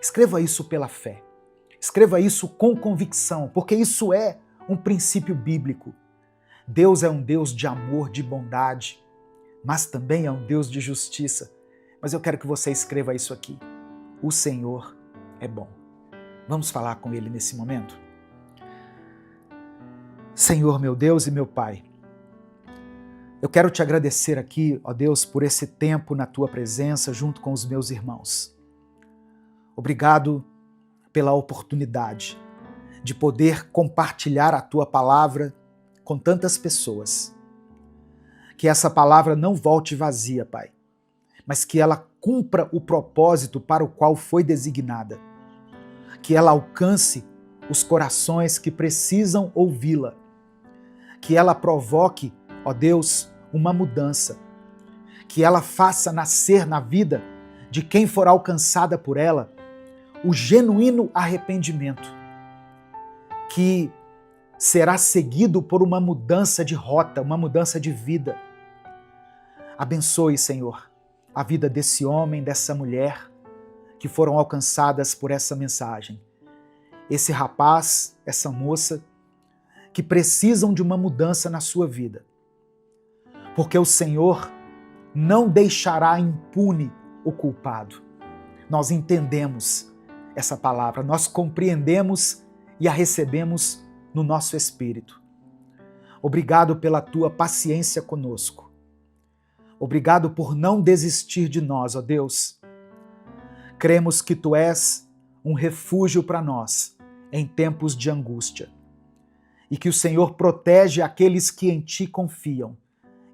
Escreva isso pela fé. Escreva isso com convicção, porque isso é um princípio bíblico. Deus é um Deus de amor, de bondade, mas também é um Deus de justiça. Mas eu quero que você escreva isso aqui. O Senhor é bom. Vamos falar com Ele nesse momento? Senhor, meu Deus e meu Pai, eu quero te agradecer aqui, ó Deus, por esse tempo na Tua presença junto com os meus irmãos. Obrigado pela oportunidade de poder compartilhar a Tua palavra com tantas pessoas. Que essa palavra não volte vazia, Pai, mas que ela cumpra o propósito para o qual foi designada. Que ela alcance os corações que precisam ouvi-la. Que ela provoque, ó Deus, uma mudança. Que ela faça nascer na vida de quem for alcançada por ela o genuíno arrependimento. Que será seguido por uma mudança de rota, uma mudança de vida. Abençoe, Senhor, a vida desse homem, dessa mulher que foram alcançadas por essa mensagem. Esse rapaz, essa moça, que precisam de uma mudança na sua vida. Porque o Senhor não deixará impune o culpado. Nós entendemos essa palavra, nós compreendemos e a recebemos no nosso espírito. Obrigado pela tua paciência conosco. Obrigado por não desistir de nós, ó Deus. Cremos que tu és um refúgio para nós em tempos de angústia e que o Senhor protege aqueles que em ti confiam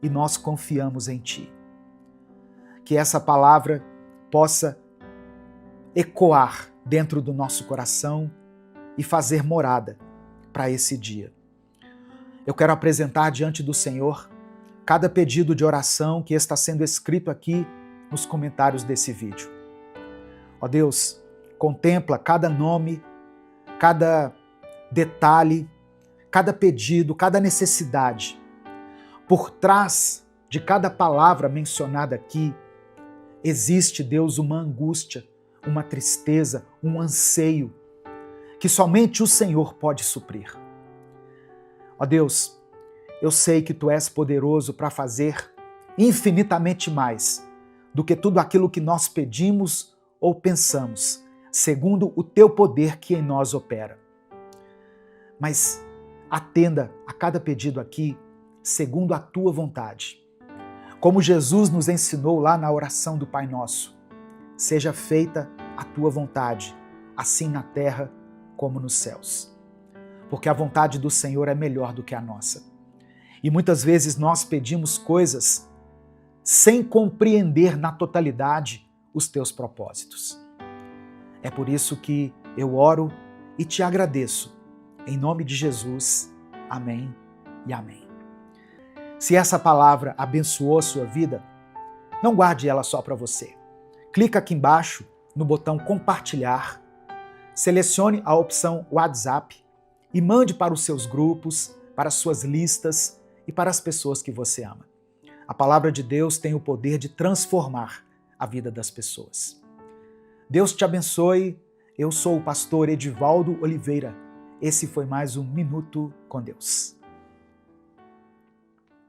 e nós confiamos em ti. Que essa palavra possa ecoar dentro do nosso coração e fazer morada para esse dia. Eu quero apresentar diante do Senhor cada pedido de oração que está sendo escrito aqui nos comentários desse vídeo. Ó Deus, contempla cada nome, cada detalhe, cada pedido, cada necessidade. Por trás de cada palavra mencionada aqui, existe, Deus, uma angústia, uma tristeza, um anseio que somente o Senhor pode suprir. Ó Deus, eu sei que tu és poderoso para fazer infinitamente mais do que tudo aquilo que nós pedimos ou pensamos, segundo o teu poder que em nós opera. Mas atenda a cada pedido aqui, segundo a tua vontade. Como Jesus nos ensinou lá na oração do Pai Nosso, seja feita a tua vontade, assim na terra como nos céus. Porque a vontade do Senhor é melhor do que a nossa. E muitas vezes nós pedimos coisas sem compreender na totalidade os teus propósitos. É por isso que eu oro e te agradeço. Em nome de Jesus, amém e amém. Se essa palavra abençoou a sua vida, não guarde ela só para você. Clica aqui embaixo no botão compartilhar, selecione a opção WhatsApp e mande para os seus grupos, para as suas listas e para as pessoas que você ama. A palavra de Deus tem o poder de transformar a vida das pessoas. Deus te abençoe. Eu sou o pastor Edivaldo Oliveira. Esse foi mais um Minuto com Deus.